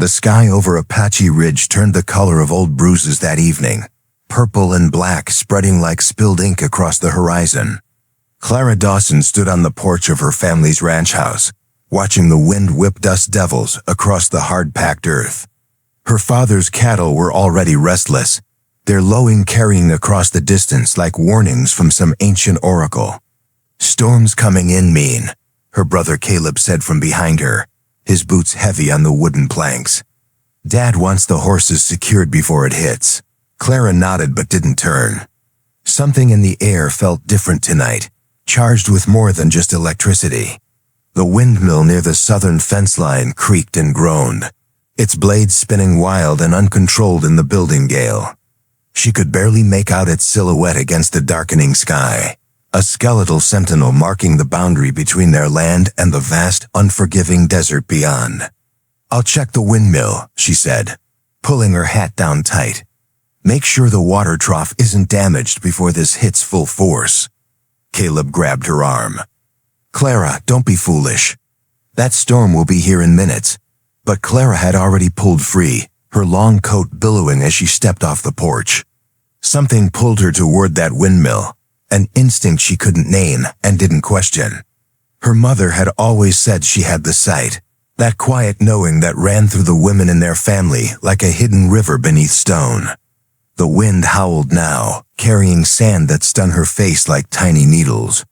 The sky over Apache Ridge turned the color of old bruises that evening, purple and black spreading like spilled ink across the horizon. Clara Dawson stood on the porch of her family's ranch house, watching the wind whip dust devils across the hard-packed earth. Her father's cattle were already restless, their lowing carrying across the distance like warnings from some ancient oracle. "Storm's coming in, mean," her brother Caleb said from behind her, his boots heavy on the wooden planks. "Dad wants the horses secured before it hits." Clara nodded but didn't turn. Something in the air felt different tonight, charged with more than just electricity. The windmill near the southern fence line creaked and groaned, its blades spinning wild and uncontrolled in the building gale. She could barely make out its silhouette against the darkening sky, a skeletal sentinel marking the boundary between their land and the vast, unforgiving desert beyond. "I'll check the windmill," she said, pulling her hat down tight. "Make sure the water trough isn't damaged before this hits full force." Caleb grabbed her arm. "Clara, don't be foolish. That storm will be here in minutes." But Clara had already pulled free, her long coat billowing as she stepped off the porch. Something pulled her toward that windmill, an instinct she couldn't name and didn't question. Her mother had always said she had the sight, that quiet knowing that ran through the women in their family like a hidden river beneath stone. The wind howled now, carrying sand that stung her face like tiny needles.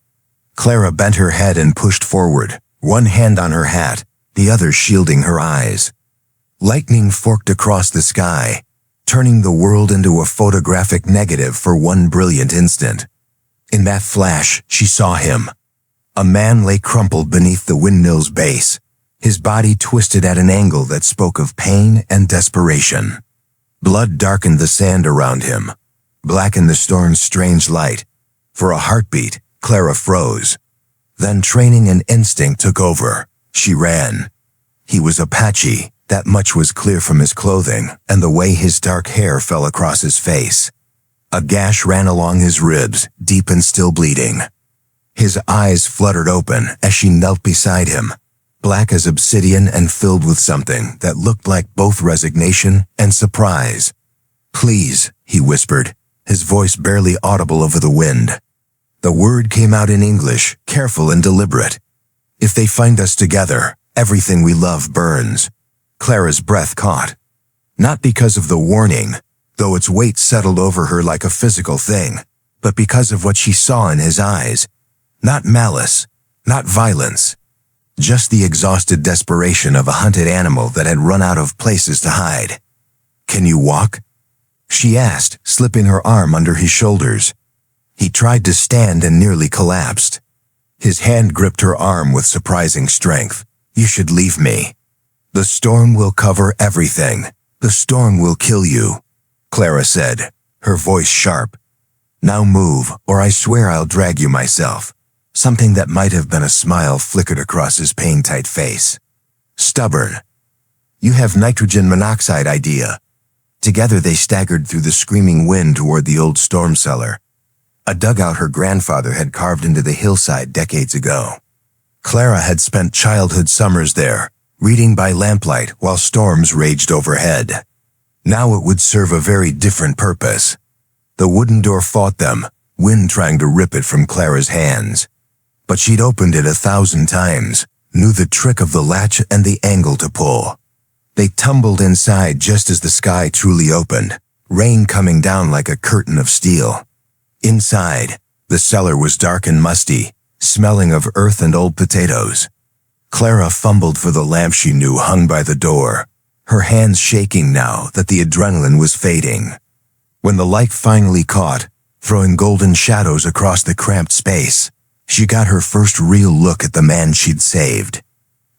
Clara bent her head and pushed forward, one hand on her hat, the other shielding her eyes. Lightning forked across the sky, turning the world into a photographic negative for one brilliant instant. In that flash, she saw him. A man lay crumpled beneath the windmill's base, his body twisted at an angle that spoke of pain and desperation. Blood darkened the sand around him, blackened the storm's strange light. For a heartbeat, Clara froze. Then training and instinct took over. She ran. He was Apache, that much was clear from his clothing and the way his dark hair fell across his face. A gash ran along his ribs, deep and still bleeding. His eyes fluttered open as she knelt beside him, black as obsidian and filled with something that looked like both resignation and surprise. "Please," he whispered, his voice barely audible over the wind. The word came out in English, careful and deliberate. "If they find us together, everything we love burns." Clara's breath caught. Not because of the warning, though its weight settled over her like a physical thing, but because of what she saw in his eyes. Not malice, not violence, just the exhausted desperation of a hunted animal that had run out of places to hide. "Can you walk?" she asked, slipping her arm under his shoulders. He tried to stand and nearly collapsed. His hand gripped her arm with surprising strength. "You should leave me. The storm will cover everything. The storm will kill you," Clara said, her voice sharp. "Now move, or I swear I'll drag you myself." Something that might have been a smile flickered across his pain-tight face. "Stubborn. You have nitrogen monoxide idea." Together they staggered through the screaming wind toward the old storm cellar, a dugout her grandfather had carved into the hillside decades ago. Clara had spent childhood summers there, reading by lamplight while storms raged overhead. Now it would serve a very different purpose. The wooden door fought them, wind trying to rip it from Clara's hands. But she'd opened it 1,000 times, knew the trick of the latch and the angle to pull. They tumbled inside just as the sky truly opened, rain coming down like a curtain of steel. Inside, the cellar was dark and musty, smelling of earth and old potatoes. Clara fumbled for the lamp she knew hung by the door, her hands shaking now that the adrenaline was fading. When the light finally caught, throwing golden shadows across the cramped space, she got her first real look at the man she'd saved.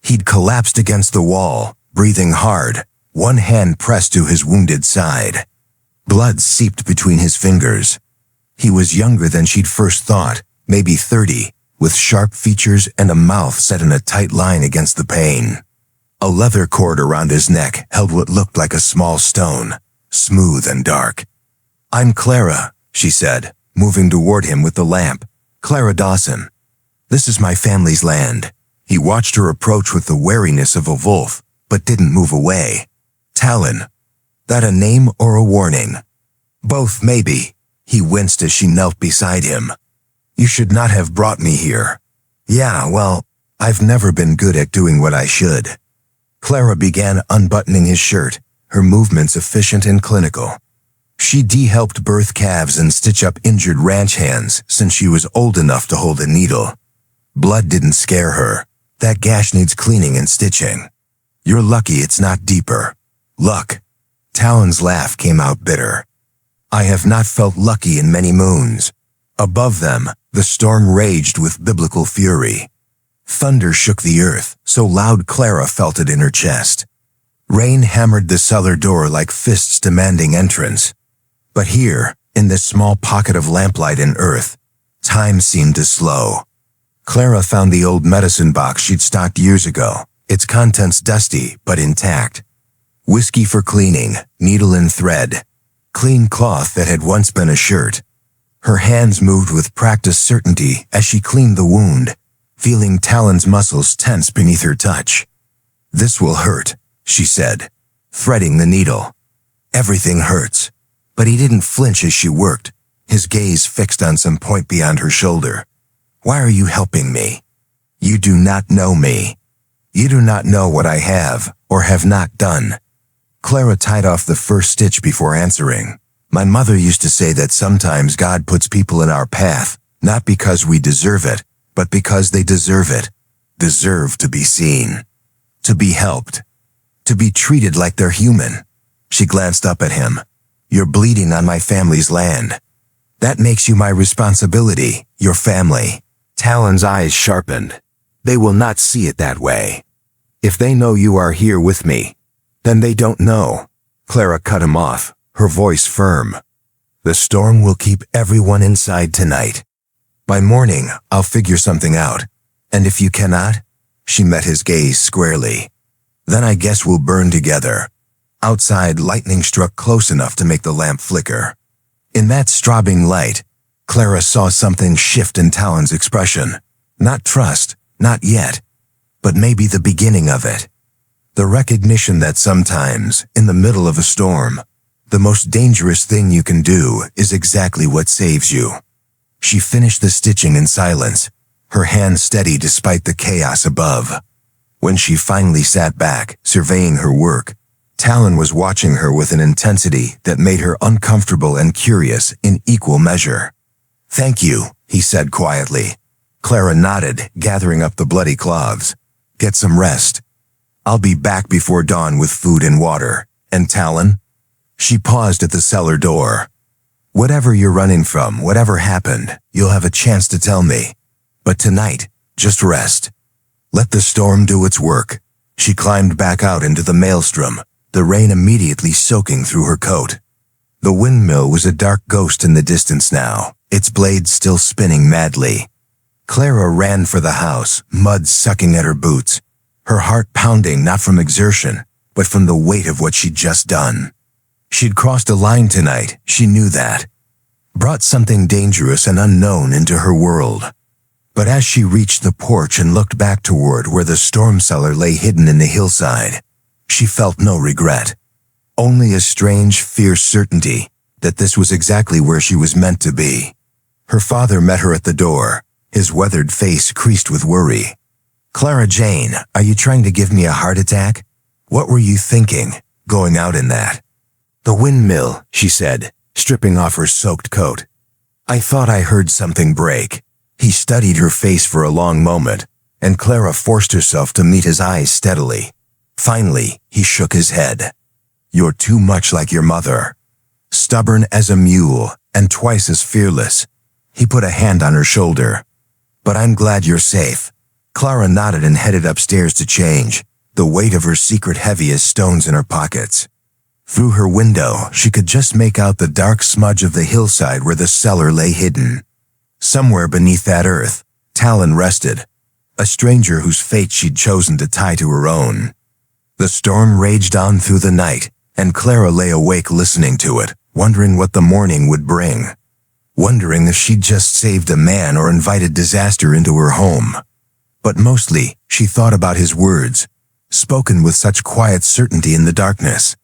He'd collapsed against the wall, breathing hard, one hand pressed to his wounded side. Blood seeped between his fingers. He was younger than she'd first thought, maybe 30, with sharp features and a mouth set in a tight line against the pain. A leather cord around his neck held what looked like a small stone, smooth and dark. "I'm Clara," she said, moving toward him with the lamp. "Clara Dawson. This is my family's land." He watched her approach with the wariness of a wolf, but didn't move away. Talon. That a name or a warning? Both, maybe. He winced as she knelt beside him. You should not have brought me here. Yeah, well, I've never been good at doing what I should. Clara began unbuttoning his shirt, her movements efficient and clinical. She'd helped birth calves and stitch up injured ranch hands since she was old enough to hold a needle. Blood didn't scare her. That gash needs cleaning and stitching. You're lucky it's not deeper. Luck. Talon's laugh came out bitter. I have not felt lucky in many moons. Above them, the storm raged with biblical fury. Thunder shook the earth, so loud Clara felt it in her chest. Rain hammered the cellar door like fists demanding entrance. But here, in this small pocket of lamplight and earth, time seemed to slow. Clara found the old medicine box she'd stocked years ago, its contents dusty but intact. Whiskey for cleaning, needle and thread, clean cloth that had once been a shirt. Her hands moved with practiced certainty as she cleaned the wound, feeling Talon's muscles tense beneath her touch. This will hurt, she said, threading the needle. Everything hurts. But he didn't flinch as she worked, his gaze fixed on some point beyond her shoulder. Why are you helping me? You do not know me. You do not know what I have or have not done. Clara tied off the first stitch before answering. My mother used to say that sometimes God puts people in our path, not because we deserve it, but because they deserve it. Deserve to be seen. To be helped. To be treated like they're human. She glanced up at him. You're bleeding on my family's land. That makes you my responsibility, your family. Talon's eyes sharpened. They will not see it that way. If they know you are here with me, then they don't know. Clara cut him off, her voice firm. The storm will keep everyone inside tonight. By morning, I'll figure something out. And if you cannot, she met his gaze squarely. Then I guess we'll burn together. Outside, lightning struck close enough to make the lamp flicker. In that strobing light, Clara saw something shift in Talon's expression. Not trust, not yet, but maybe the beginning of it. The recognition that sometimes, in the middle of a storm, the most dangerous thing you can do is exactly what saves you. She finished the stitching in silence, her hand steady despite the chaos above. When she finally sat back, surveying her work, Talon was watching her with an intensity that made her uncomfortable and curious in equal measure. Thank you, he said quietly. Clara nodded, gathering up the bloody cloths. Get some rest. I'll be back before dawn with food and water. And Talon? She paused at the cellar door. Whatever you're running from, whatever happened, you'll have a chance to tell me. But tonight, just rest. Let the storm do its work. She climbed back out into the maelstrom, the rain immediately soaking through her coat. The windmill was a dark ghost in the distance now, its blades still spinning madly. Clara ran for the house, mud sucking at her boots, her heart pounding not from exertion, but from the weight of what she'd just done. She'd crossed a line tonight, she knew that. Brought something dangerous and unknown into her world. But as she reached the porch and looked back toward where the storm cellar lay hidden in the hillside, she felt no regret. Only a strange, fierce certainty that this was exactly where she was meant to be. Her father met her at the door, his weathered face creased with worry. Clara Jane, are you trying to give me a heart attack? What were you thinking, going out in that? The windmill, she said, stripping off her soaked coat. I thought I heard something break. He studied her face for a long moment, and Clara forced herself to meet his eyes steadily. Finally, he shook his head. You're too much like your mother. Stubborn as a mule and twice as fearless. He put a hand on her shoulder. But I'm glad you're safe. Clara nodded and headed upstairs to change, the weight of her secret heavy as stones in her pockets. Through her window, she could just make out the dark smudge of the hillside where the cellar lay hidden. Somewhere beneath that earth, Talon rested, a stranger whose fate she'd chosen to tie to her own. The storm raged on through the night, and Clara lay awake listening to it, wondering what the morning would bring. Wondering if she'd just saved a man or invited disaster into her home. But mostly, she thought about his words, spoken with such quiet certainty in the darkness.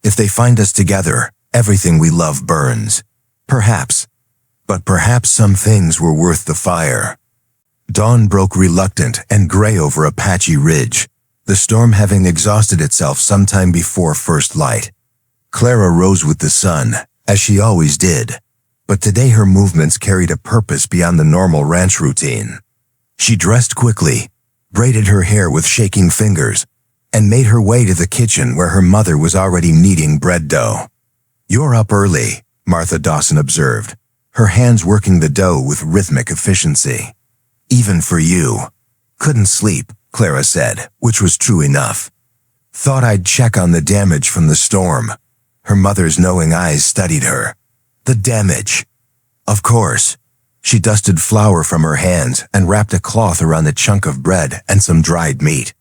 If they find us together, everything we love burns. Perhaps. But perhaps some things were worth the fire. Dawn broke reluctant and gray over Apache Ridge, the storm having exhausted itself sometime before first light. Clara rose with the sun, as she always did, but today her movements carried a purpose beyond the normal ranch routine. She dressed quickly, braided her hair with shaking fingers, and made her way to the kitchen where her mother was already kneading bread dough. "You're up early," Martha Dawson observed, her hands working the dough with rhythmic efficiency. "Even for you." "Couldn't sleep," Clara said, which was true enough. "Thought I'd check on the damage from the storm." Her mother's knowing eyes studied her. "The damage?" "Of course." She dusted flour from her hands and wrapped a cloth around a chunk of bread and some dried meat.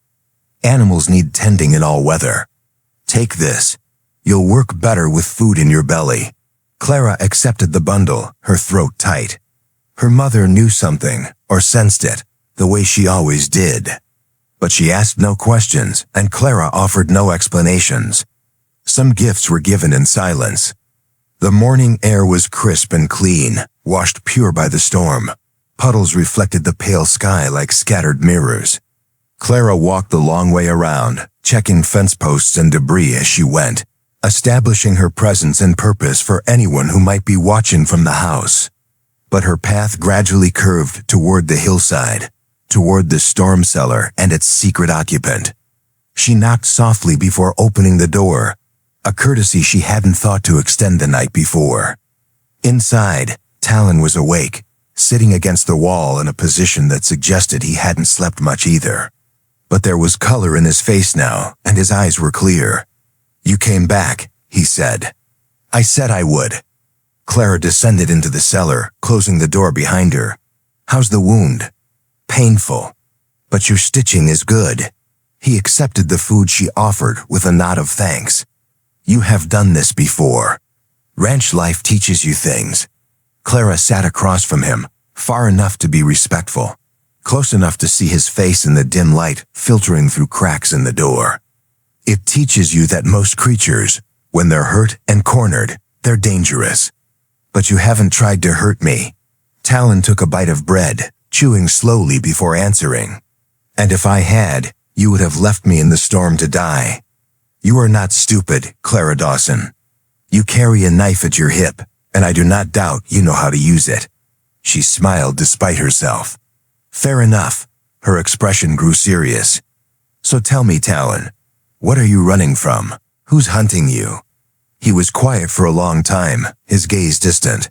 "Animals need tending in all weather. Take this. You'll work better with food in your belly." Clara accepted the bundle, her throat tight. Her mother knew something, or sensed it, the way she always did. But she asked no questions, and Clara offered no explanations. Some gifts were given in silence. The morning air was crisp and clean, washed pure by the storm. Puddles reflected the pale sky like scattered mirrors. Clara walked the long way around, checking fence posts and debris as she went, establishing her presence and purpose for anyone who might be watching from the house. But her path gradually curved toward the hillside, toward the storm cellar and its secret occupant. She knocked softly before opening the door, a courtesy she hadn't thought to extend the night before. Inside, Talon was awake, sitting against the wall in a position that suggested he hadn't slept much either. But there was color in his face now, and his eyes were clear. "You came back," he said. "I said I would." Clara descended into the cellar, closing the door behind her. "How's the wound?" "Painful. But your stitching is good." He accepted the food she offered with a nod of thanks. "You have done this before. Ranch life teaches you things." Clara sat across from him, far enough to be respectful, close enough to see his face in the dim light filtering through cracks in the door. "It teaches you that most creatures, when they're hurt and cornered, they're dangerous. But you haven't tried to hurt me." Talon took a bite of bread, chewing slowly before answering. "And if I had, you would have left me in the storm to die." "You are not stupid, Clara Dawson. You carry a knife at your hip, and I do not doubt you know how to use it." She smiled despite herself. "Fair enough." Her expression grew serious. "So tell me, Talon, what are you running from? Who's hunting you?" He was quiet for a long time, his gaze distant.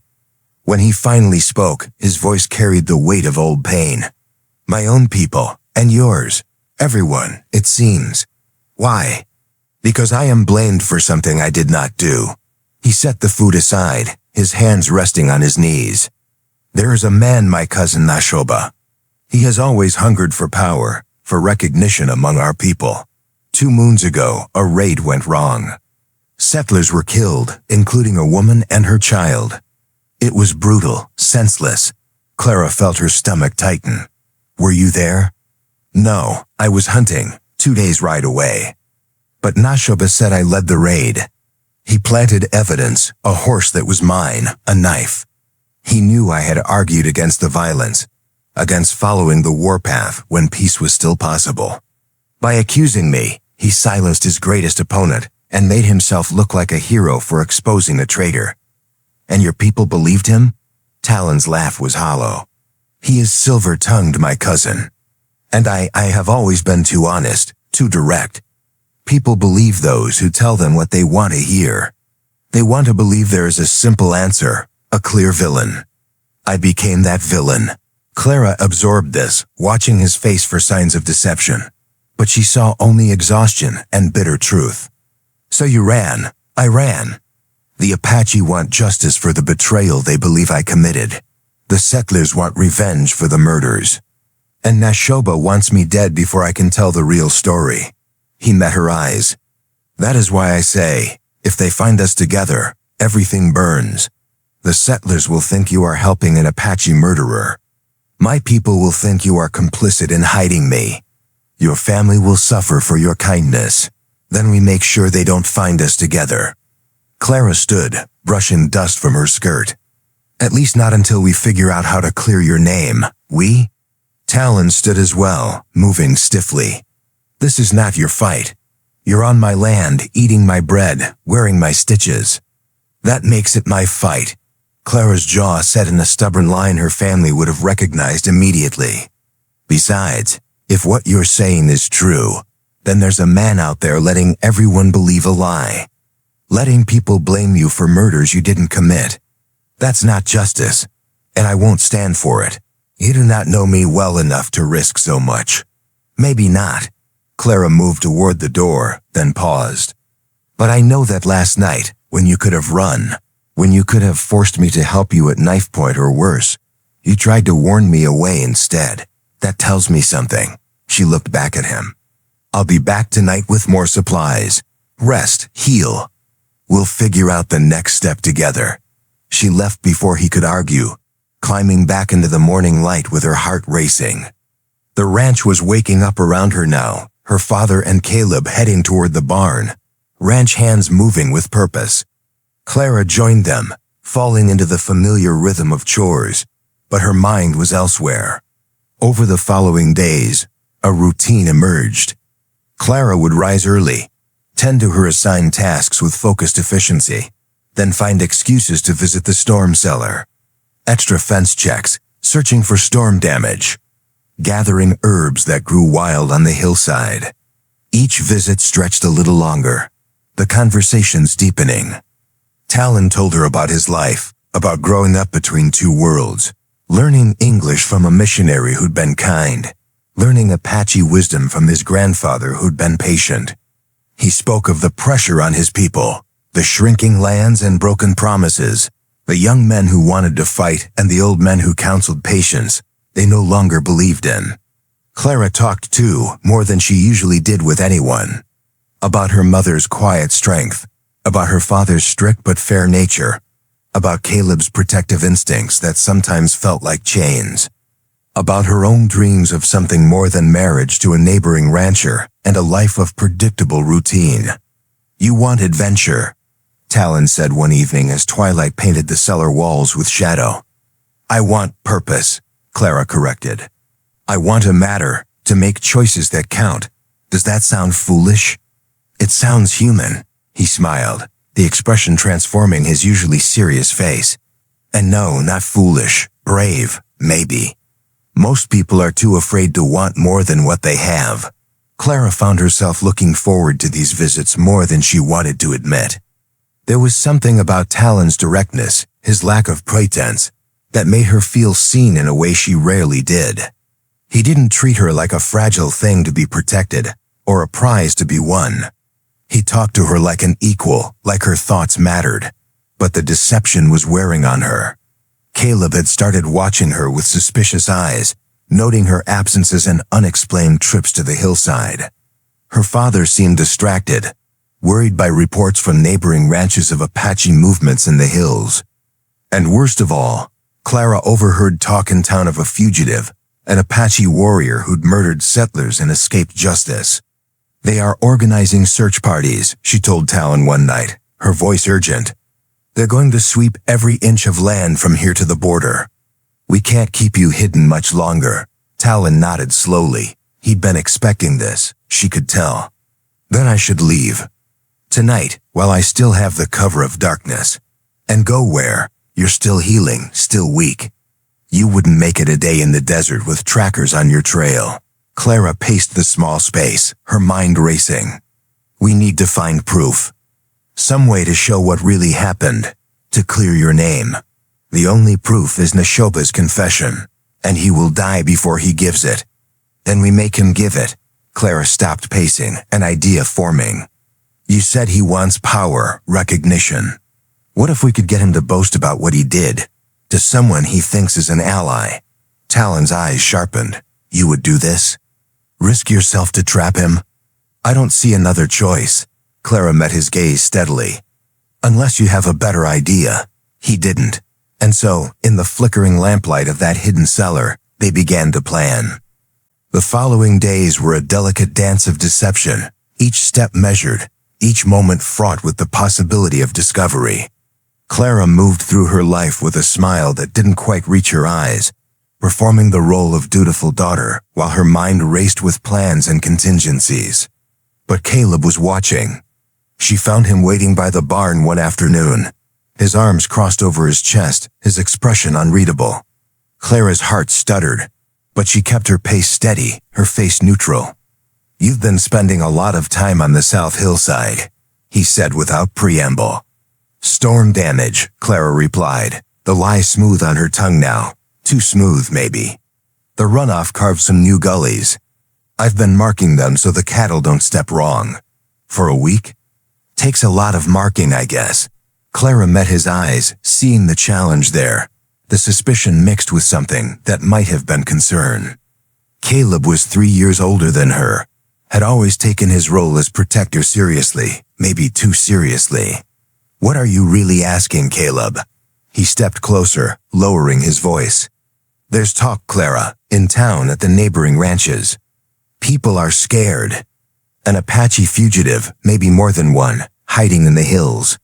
When he finally spoke, his voice carried the weight of old pain. "My own people, and yours. Everyone, it seems." "Why?" "Because I am blamed for something I did not do." He set the food aside, his hands resting on his knees. "There is a man, my cousin Nashoba. He has always hungered for power, for recognition among our people. 2 moons ago, a raid went wrong. Settlers were killed, including a woman and her child. It was brutal, senseless." Clara felt her stomach tighten. "Were you there?" "No, I was hunting, 2 days' ride away. But Nashoba said I led the raid. He planted evidence, a horse that was mine, a knife. He knew I had argued against the violence, against following the warpath when peace was still possible. By accusing me, he silenced his greatest opponent and made himself look like a hero for exposing a traitor. And your people believed him?" Talon's laugh was hollow. "He is silver-tongued, my cousin. And I have always been too honest, too direct. People believe those who tell them what they want to hear. They want to believe there is a simple answer, a clear villain. I became that villain." Clara absorbed this, watching his face for signs of deception. But she saw only exhaustion and bitter truth. "So you ran." "I ran. The Apache want justice for the betrayal they believe I committed. The settlers want revenge for the murders. And Nashoba wants me dead before I can tell the real story." He met her eyes. "That is why I say, if they find us together, everything burns. The settlers will think you are helping an Apache murderer. My people will think you are complicit in hiding me. Your family will suffer for your kindness." Then we make sure they don't find us together." Clara stood, brushing dust from her skirt. "At least not until we figure out how to clear your name. We?" Talon stood as well, moving stiffly. "This is not your fight. You're on my land, eating my bread, wearing my stitches. That makes it my fight." Clara's jaw set in a stubborn line her family would have recognized immediately. "Besides, if what you're saying is true, then there's a man out there letting everyone believe a lie. Letting people blame you for murders you didn't commit. That's not justice, and I won't stand for it. You do not know me well enough to risk so much." "Maybe not." Clara moved toward the door, then paused. "But I know that last night, when you could have run, when you could have forced me to help you at knife point or worse, you tried to warn me away instead. That tells me something." She looked back at him. "I'll be back tonight with more supplies. Rest, heal. We'll figure out the next step together." She left before he could argue, climbing back into the morning light with her heart racing. The ranch was waking up around her now, her father and Caleb heading toward the barn, ranch hands moving with purpose. Clara joined them, falling into the familiar rhythm of chores, but her mind was elsewhere. Over the following days, a routine emerged. Clara would rise early, tend to her assigned tasks with focused efficiency, then find excuses to visit the storm cellar. Extra fence checks, searching for storm damage, gathering herbs that grew wild on the hillside. Each visit stretched a little longer, the conversations deepening. Talon told her about his life, about growing up between two worlds, learning English from a missionary who'd been kind, learning Apache wisdom from his grandfather who'd been patient. He spoke of the pressure on his people, the shrinking lands and broken promises, the young men who wanted to fight and the old men who counseled patience they no longer believed in. Clara talked too, more than she usually did with anyone. About her mother's quiet strength, about her father's strict but fair nature, about Caleb's protective instincts that sometimes felt like chains, about her own dreams of something more than marriage to a neighboring rancher and a life of predictable routine. "You want adventure," Talon said one evening as twilight painted the cellar walls with shadow. "I want purpose," Clara corrected. "I want to matter, to make choices that count. Does that sound foolish?" "It sounds human," he smiled, the expression transforming his usually serious face. "And no, not foolish, brave, maybe. Most people are too afraid to want more than what they have." Clara found herself looking forward to these visits more than she wanted to admit. There was something about Talon's directness, his lack of pretense, that made her feel seen in a way she rarely did. He didn't treat her like a fragile thing to be protected, or a prize to be won. He talked to her like an equal, like her thoughts mattered. But the deception was wearing on her. Caleb had started watching her with suspicious eyes, noting her absences and unexplained trips to the hillside. Her father seemed distracted, worried by reports from neighboring ranches of Apache movements in the hills. And worst of all, Clara overheard talk in town of a fugitive, an Apache warrior who'd murdered settlers and escaped justice. "They are organizing search parties," she told Talon one night, her voice urgent. "They're going to sweep every inch of land from here to the border. We can't keep you hidden much longer." Talon nodded slowly. He'd been expecting this, she could tell. "Then I should leave. Tonight, while I still have the cover of darkness. And go where? You're still healing, still weak. You wouldn't make it a day in the desert with trackers on your trail." Clara paced the small space, her mind racing. "We need to find proof. Some way to show what really happened, to clear your name. The only proof is Neshoba's confession, and he will die before he gives it. Then we make him give it." Clara stopped pacing, an idea forming. "You said he wants power, recognition. What if we could get him to boast about what he did, to someone he thinks is an ally?" Talon's eyes sharpened. "You would do this? Risk yourself to trap him?" "I don't see another choice." Clara met his gaze steadily. "Unless you have a better idea." He didn't. And so, in the flickering lamplight of that hidden cellar, they began to plan. The following days were a delicate dance of deception, each step measured, each moment fraught with the possibility of discovery. Clara moved through her life with a smile that didn't quite reach her eyes, performing the role of dutiful daughter while her mind raced with plans and contingencies. But Caleb was watching. She found him waiting by the barn one afternoon, his arms crossed over his chest, his expression unreadable. Clara's heart stuttered, but she kept her pace steady, her face neutral. "You've been spending a lot of time on the South Hillside," he said without preamble. "Storm damage," Clara replied, the lie smooth on her tongue now. Too smooth, maybe. "The runoff carved some new gullies. I've been marking them so the cattle don't step wrong." "For a week?" "Takes a lot of marking, I guess." Clara met his eyes, seeing the challenge there, the suspicion mixed with something that might have been concern. Caleb was 3 years older than her, had always taken his role as protector seriously, maybe too seriously. "What are you really asking, Caleb?" He stepped closer, lowering his voice. "There's talk, Clara, in town at the neighboring ranches. People are scared. An Apache fugitive, maybe more than one, hiding in the hills.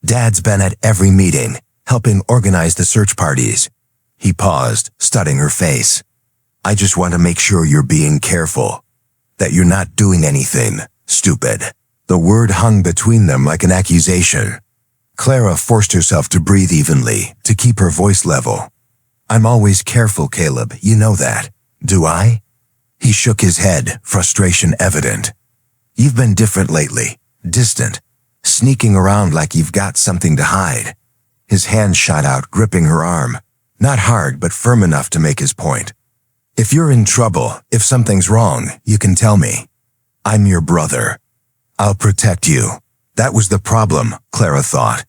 Dad's been at every meeting, helping organize the search parties." He paused, studying her face. "I just want to make sure you're being careful. That you're not doing anything stupid." The word hung between them like an accusation. Clara forced herself to breathe evenly, to keep her voice level. "I'm always careful, Caleb, you know that. Do I?" He shook his head, frustration evident. "You've been different lately, distant, sneaking around like you've got something to hide." His hand shot out, gripping her arm. Not hard, but firm enough to make his point. "If you're in trouble, if something's wrong, you can tell me. I'm your brother. I'll protect you." That was the problem, Clara thought.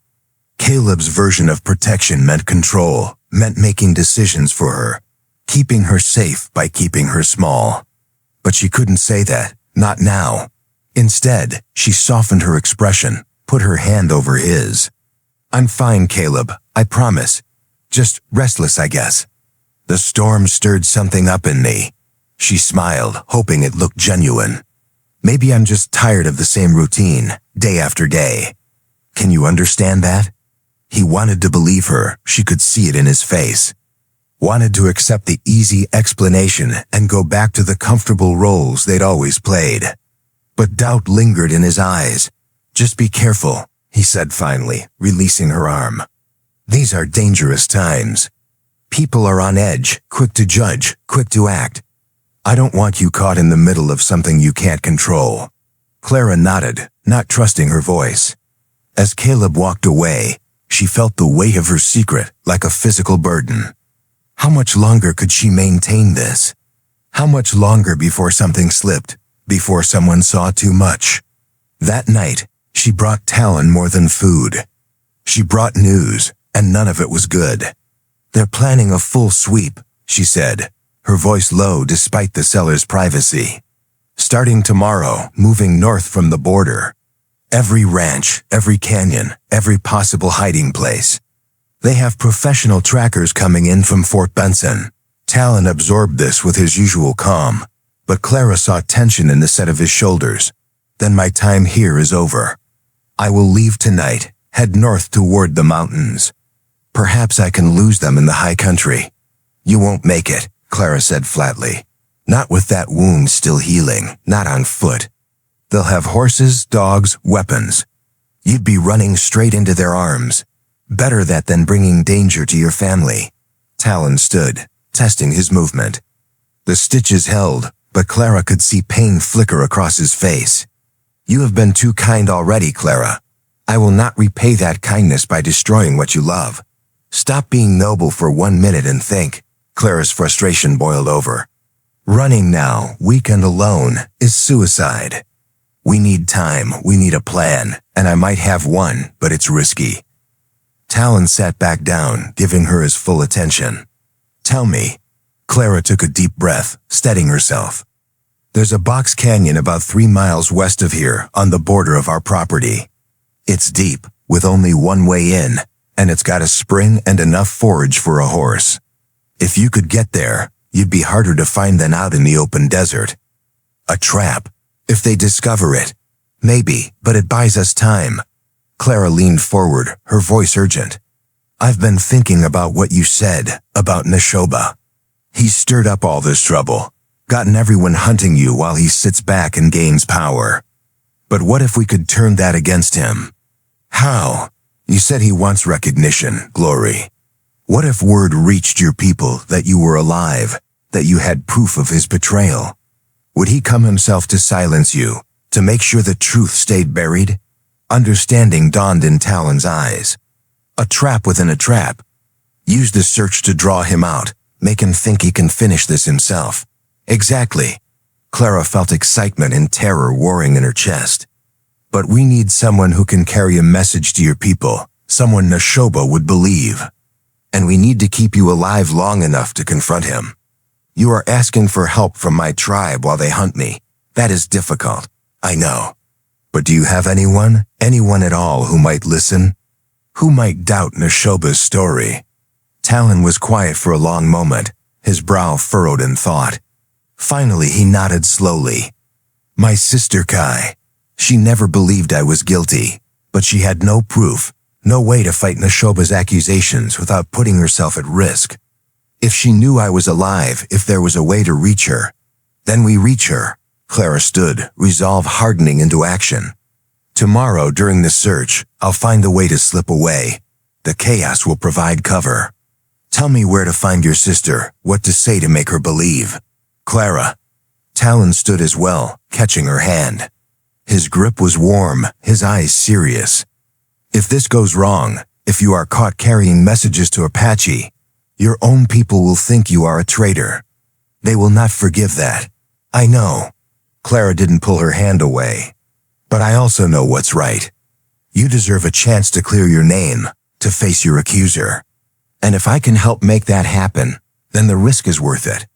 Caleb's version of protection meant control, meant making decisions for her, keeping her safe by keeping her small. But she couldn't say that, not now. Instead, she softened her expression, put her hand over his. "I'm fine, Caleb, I promise. Just restless, I guess." The storm stirred something up in me. She smiled, hoping it looked genuine. "Maybe I'm just tired of the same routine, day after day. Can you understand that?" He wanted to believe her, she could see it in his face. Wanted to accept the easy explanation and go back to the comfortable roles they'd always played. But doubt lingered in his eyes. "Just be careful," he said finally, releasing her arm. "These are dangerous times. People are on edge, quick to judge, quick to act. I don't want you caught in the middle of something you can't control." Clara nodded, not trusting her voice. As Caleb walked away, she felt the weight of her secret like a physical burden. How much longer could she maintain this? How much longer before something slipped, before someone saw too much? That night, she brought Talon more than food. She brought news, and none of it was good. "They're planning a full sweep," she said, her voice low despite the seller's privacy. "Starting tomorrow, moving north from the border. Every ranch, every canyon, every possible hiding place. They have professional trackers coming in from Fort Benson." Talon absorbed this with his usual calm, but Clara saw tension in the set of his shoulders. "Then my time here is over. I will leave tonight, head north toward the mountains. Perhaps I can lose them in the high country." "You won't make it," Clara said flatly. "Not with that wound still healing, not on foot. They'll have horses, dogs, weapons. You'd be running straight into their arms. Better that than bringing danger to your family." Talon stood, testing his movement. The stitches held, but Clara could see pain flicker across his face. "You have been too kind already, Clara. I will not repay that kindness by destroying what you love. Stop being noble for 1 minute and think." Clara's frustration boiled over. "Running now, weak and alone, is suicide. We need time, we need a plan, and I might have one, but it's risky." Talon sat back down, giving her his full attention. "Tell me." Clara took a deep breath, steadying herself. "There's a box canyon about 3 miles west of here, on the border of our property. It's deep, with only one way in, and it's got a spring and enough forage for a horse. If you could get there, you'd be harder to find than out in the open desert. A trap. If they discover it, Maybe, but it buys us time. Clara leaned forward, her voice urgent. I've been thinking about what you said about Neshoba. He's stirred up all this trouble, gotten everyone hunting you while he sits back and gains power. But what if we could turn that against him? How? You said he wants recognition, glory. What if word reached your people that you were alive, that you had proof of his betrayal? Would he come himself to silence you, to make sure the truth stayed buried? Understanding dawned in Talon's eyes. A trap within a trap. Use the search to draw him out, make him think he can finish this himself. Exactly. Clara felt excitement and terror warring in her chest. But we need someone who can carry a message to your people, someone Neshoba would believe. And we need to keep you alive long enough to confront him. You are asking for help from my tribe while they hunt me. That is difficult, I know. But do you have anyone at all who might listen? Who might doubt Neshoba's story? Talon was quiet for a long moment, his brow furrowed in thought. Finally, he nodded slowly. My sister Kai. She never believed I was guilty, but she had no proof, no way to fight Neshoba's accusations without putting herself at risk. If she knew I was alive, if there was a way to reach her, then we reach her. Clara stood, resolve hardening into action. Tomorrow, during the search, I'll find a way to slip away. The chaos will provide cover. Tell me where to find your sister, what to say to make her believe. Clara. Talon stood as well, catching her hand. His grip was warm, his eyes serious. If this goes wrong, if you are caught carrying messages to Apache, your own people will think you are a traitor. They will not forgive that. I know. Clara didn't pull her hand away. But I also know what's right. You deserve a chance to clear your name, to face your accuser. And if I can help make that happen, then the risk is worth it.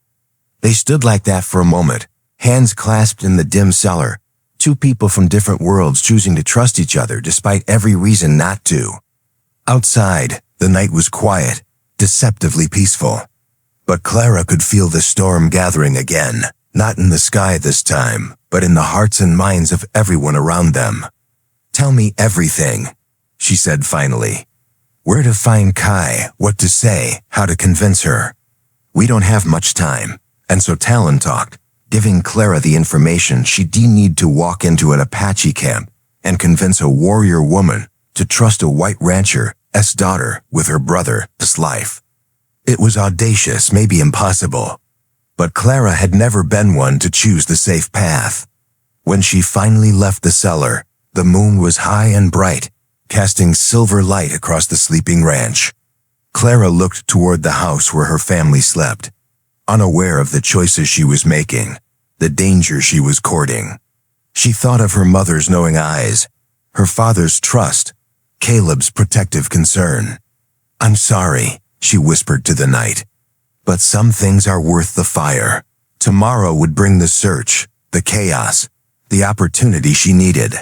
They stood like that for a moment, hands clasped in the dim cellar, two people from different worlds choosing to trust each other despite every reason not to. Outside, the night was quiet, deceptively peaceful. But Clara could feel the storm gathering again, not in the sky this time, but in the hearts and minds of everyone around them. Tell me everything, she said finally. Where to find Kai, what to say, how to convince her. We don't have much time, and so Talon talked, giving Clara the information she'd need to walk into an Apache camp and convince a warrior woman to trust a white rancher's daughter with her brother's life. It was audacious, maybe impossible, but Clara had never been one to choose the safe path. When she finally left the cellar, the moon was high and bright, casting silver light across the sleeping ranch. Clara looked toward the house where her family slept, unaware of the choices she was making, the danger she was courting. She thought of her mother's knowing eyes, her father's trust, Caleb's protective concern. I'm sorry, she whispered to the night, but some things are worth the fire. Tomorrow would bring the search, the chaos, the opportunity she needed.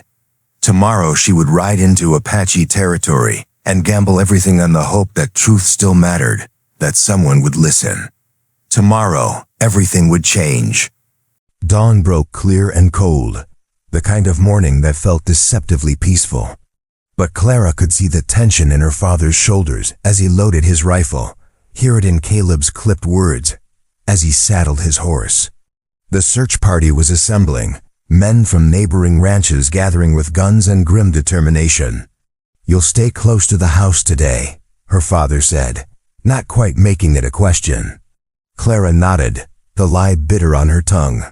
Tomorrow she would ride into Apache territory and gamble everything on the hope that truth still mattered, that someone would listen. Tomorrow, everything would change. Dawn broke clear and cold, the kind of morning that felt deceptively peaceful. But Clara could see the tension in her father's shoulders as he loaded his rifle, hear it in Caleb's clipped words as he saddled his horse. The search party was assembling, men from neighboring ranches gathering with guns and grim determination. You'll stay close to the house today, her father said, not quite making it a question. Clara nodded, the lie bitter on her tongue.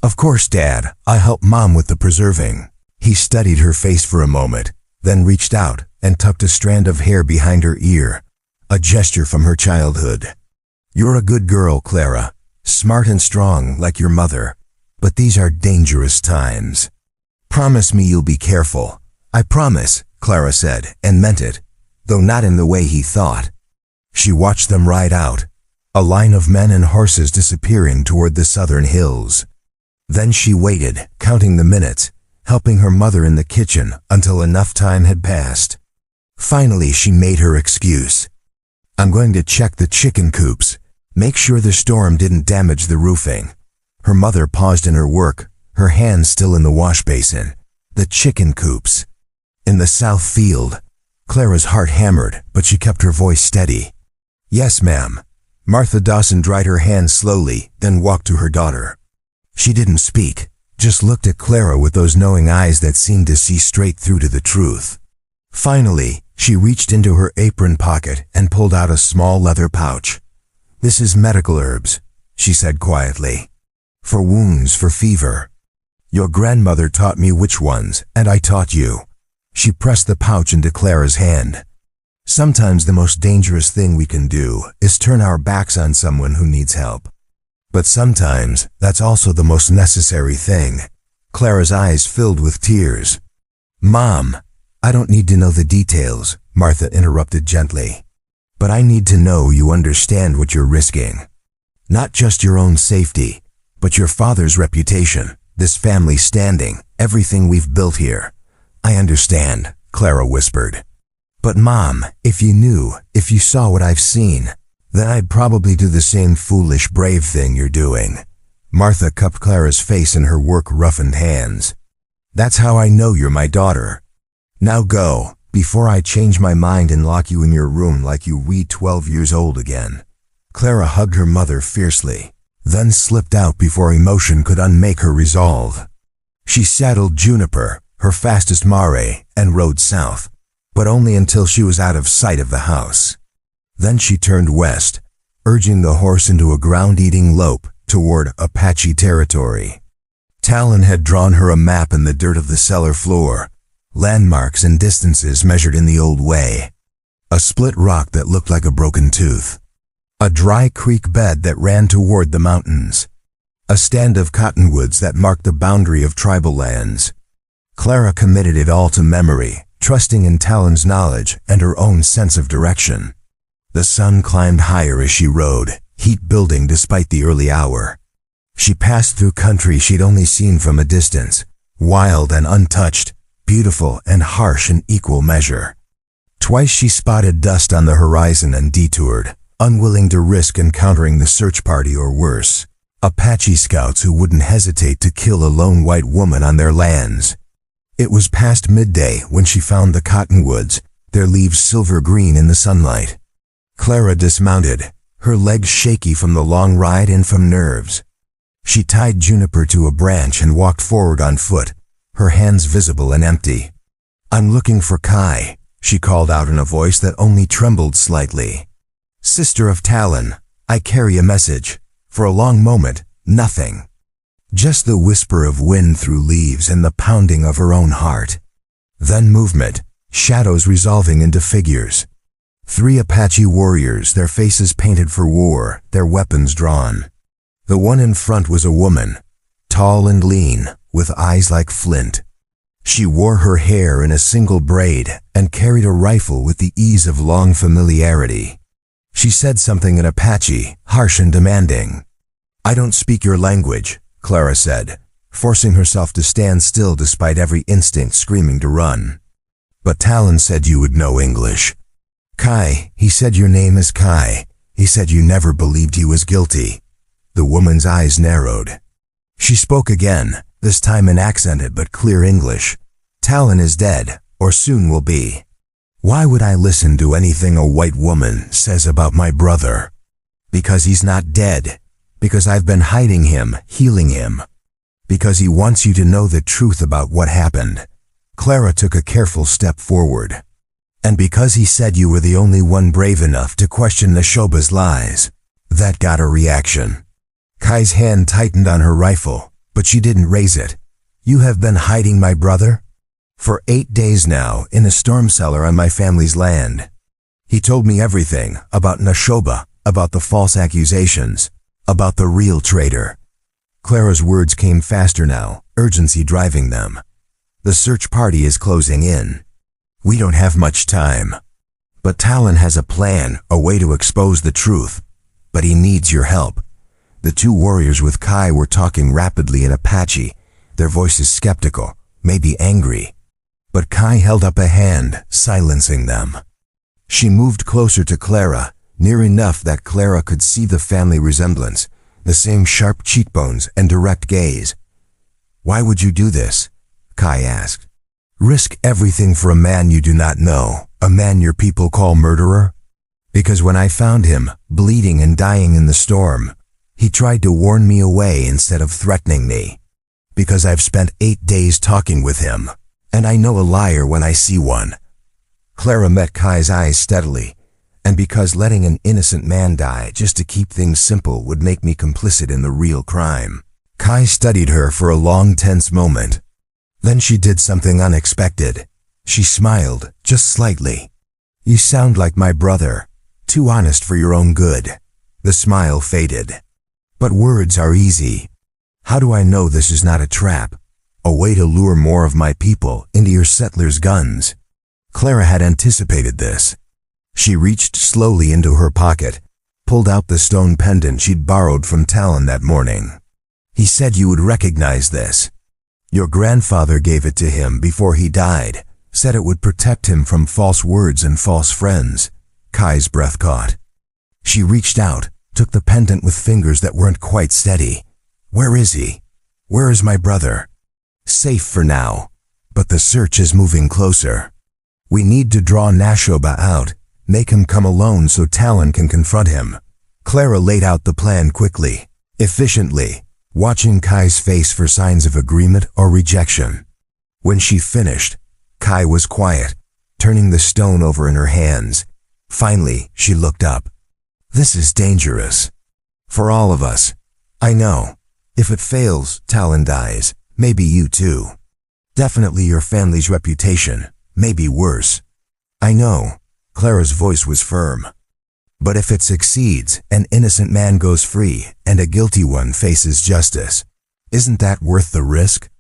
Of course, Dad, I help Mom with the preserving. He studied her face for a moment, then reached out and tucked a strand of hair behind her ear, a gesture from her childhood. You're a good girl, Clara, smart and strong like your mother, but these are dangerous times. Promise me you'll be careful. I promise, Clara said, and meant it, though not in the way he thought. She watched them ride out, a line of men and horses disappearing toward the southern hills. Then she waited, counting the minutes, helping her mother in the kitchen until enough time had passed. Finally, she made her excuse. I'm going to check the chicken coops, make sure the storm didn't damage the roofing. Her mother paused in her work, her hands still in the wash basin, The chicken coops. In the south field. Clara's heart hammered, but she kept her voice steady. Yes, ma'am. Martha Dawson dried her hands slowly, then walked to her daughter. She didn't speak, just looked at Clara with those knowing eyes that seemed to see straight through to the truth. Finally, she reached into her apron pocket and pulled out a small leather pouch. This is medical herbs, she said quietly. For wounds, for fever. Your grandmother taught me which ones, and I taught you. She pressed the pouch into Clara's hand. Sometimes the most dangerous thing we can do is turn our backs on someone who needs help. But sometimes that's also the most necessary thing. Clara's eyes filled with tears. Mom, I don't need to know the details, Martha interrupted gently. But I need to know you understand what you're risking. Not just your own safety, but your father's reputation, this family's standing, everything we've built here. I understand, Clara whispered. But Mom, if you knew, if you saw what I've seen, then I'd probably do the same foolish, brave thing you're doing. Martha cupped Clara's face in her work-roughened hands. That's how I know you're my daughter. Now go, before I change my mind and lock you in your room like you wee 12 years old again. Clara hugged her mother fiercely, then slipped out before emotion could unmake her resolve. She saddled Juniper, her fastest mare, and rode south, but only until she was out of sight of the house. Then she turned west, urging the horse into a ground-eating lope toward Apache territory. Talon had drawn her a map in the dirt of the cellar floor, landmarks and distances measured in the old way. A split rock that looked like a broken tooth. A dry creek bed that ran toward the mountains. A stand of cottonwoods that marked the boundary of tribal lands. Clara committed it all to memory, trusting in Talon's knowledge and her own sense of direction. The sun climbed higher as she rode, heat building despite the early hour. She passed through country she'd only seen from a distance, wild and untouched, beautiful and harsh in equal measure. Twice she spotted dust on the horizon and detoured, unwilling to risk encountering the search party or worse, Apache scouts who wouldn't hesitate to kill a lone white woman on their lands. It was past midday when she found the cottonwoods, their leaves silver green in the sunlight. Clara dismounted, her legs shaky from the long ride and from nerves. She tied Juniper to a branch and walked forward on foot, her hands visible and empty. I'm looking for Kai, she called out in a voice that only trembled slightly. Sister of Talon, I carry a message. For a long moment, nothing. Just the whisper of wind through leaves and the pounding of her own heart. Then movement, shadows resolving into figures. 3 Apache warriors, their faces painted for war, their weapons drawn. The one in front was a woman, tall and lean, with eyes like flint. She wore her hair in a single braid and carried a rifle with the ease of long familiarity. She said something in Apache, harsh and demanding. I don't speak your language, Clara said, forcing herself to stand still despite every instinct screaming to run. But Talon said you would know English. Kai, he said your name is Kai. He said you never believed he was guilty. The woman's eyes narrowed. She spoke again, this time in accented but clear English. Talon is dead, or soon will be. Why would I listen to anything a white woman says about my brother? Because he's not dead. Because I've been hiding him, healing him. Because he wants you to know the truth about what happened. Clara took a careful step forward. And because he said you were the only one brave enough to question Nashoba's lies. That got a reaction. Kai's hand tightened on her rifle, but she didn't raise it. You have been hiding my brother? For 8 days now, in a storm cellar on my family's land. He told me everything, about Nashoba, about the false accusations, about the real traitor. Clara's words came faster now, urgency driving them. The search party is closing in. We don't have much time. But Talon has a plan, a way to expose the truth. But he needs your help. The 2 warriors with Kai were talking rapidly in Apache, their voices skeptical, maybe angry. But Kai held up a hand, silencing them. She moved closer to Clara, near enough that Clara could see the family resemblance, the same sharp cheekbones and direct gaze. Why would you do this? Kai asked. Risk everything for a man you do not know, a man your people call murderer? Because when I found him, bleeding and dying in the storm, he tried to warn me away instead of threatening me. Because I've spent 8 days talking with him, and I know a liar when I see one. Clara met Kai's eyes steadily, and because letting an innocent man die just to keep things simple would make me complicit in the real crime. Kai studied her for a long, tense moment. Then she did something unexpected. She smiled, just slightly. You sound like my brother, too honest for your own good. The smile faded. But words are easy. How do I know this is not a trap? A way to lure more of my people into your settlers' guns? Clara had anticipated this. She reached slowly into her pocket, pulled out the stone pendant she'd borrowed from Talon that morning. He said you would recognize this. Your grandfather gave it to him before he died, said it would protect him from false words and false friends. Kai's breath caught. She reached out, took the pendant with fingers that weren't quite steady. Where is he? Where is my brother? Safe for now, but the search is moving closer. We need to draw Nashoba out, make him come alone so Talon can confront him. Clara laid out the plan quickly, efficiently, watching Kai's face for signs of agreement or rejection. When she finished, Kai was quiet, turning the stone over in her hands. Finally, she looked up. This is dangerous. For all of us. I know. If it fails, Talon dies. Maybe you too. Definitely your family's reputation. Maybe worse. I know. Clara's voice was firm. But if it succeeds, an innocent man goes free and a guilty one faces justice. Isn't that worth the risk?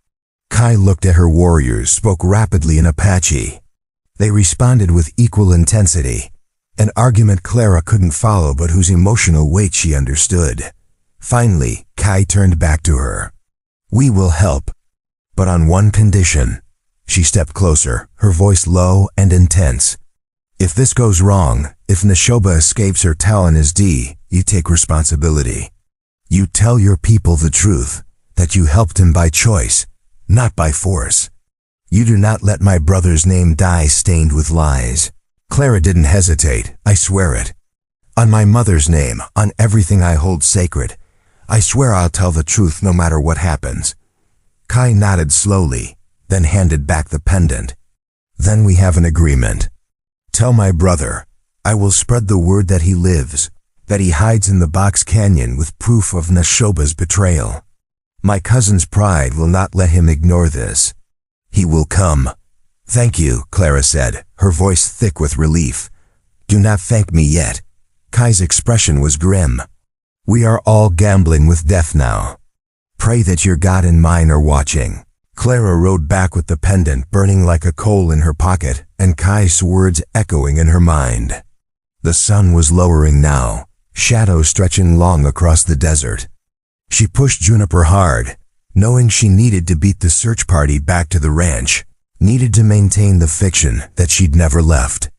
Kai looked at her warriors, spoke rapidly in Apache. They responded with equal intensity, an argument Clara couldn't follow but whose emotional weight she understood. Finally, Kai turned back to her. We will help, but on one condition. She stepped closer, her voice low and intense. If this goes wrong, if Nashoba escapes or Talon is D, you take responsibility. You tell your people the truth, that you helped him by choice, not by force. You do not let my brother's name die stained with lies. Clara didn't hesitate, I swear it. On my mother's name, on everything I hold sacred, I swear I'll tell the truth no matter what happens. Kai nodded slowly, then handed back the pendant. Then we have an agreement. Tell my brother, I will spread the word that he lives, that he hides in the Box Canyon with proof of Nashoba's betrayal. My cousin's pride will not let him ignore this. He will come. Thank you, Clara said, her voice thick with relief. Do not thank me yet. Kai's expression was grim. We are all gambling with death now. Pray that your God and mine are watching. Clara rode back with the pendant burning like a coal in her pocket and Kai's words echoing in her mind. The sun was lowering now, shadows stretching long across the desert. She pushed Juniper hard, knowing she needed to beat the search party back to the ranch, needed to maintain the fiction that she'd never left.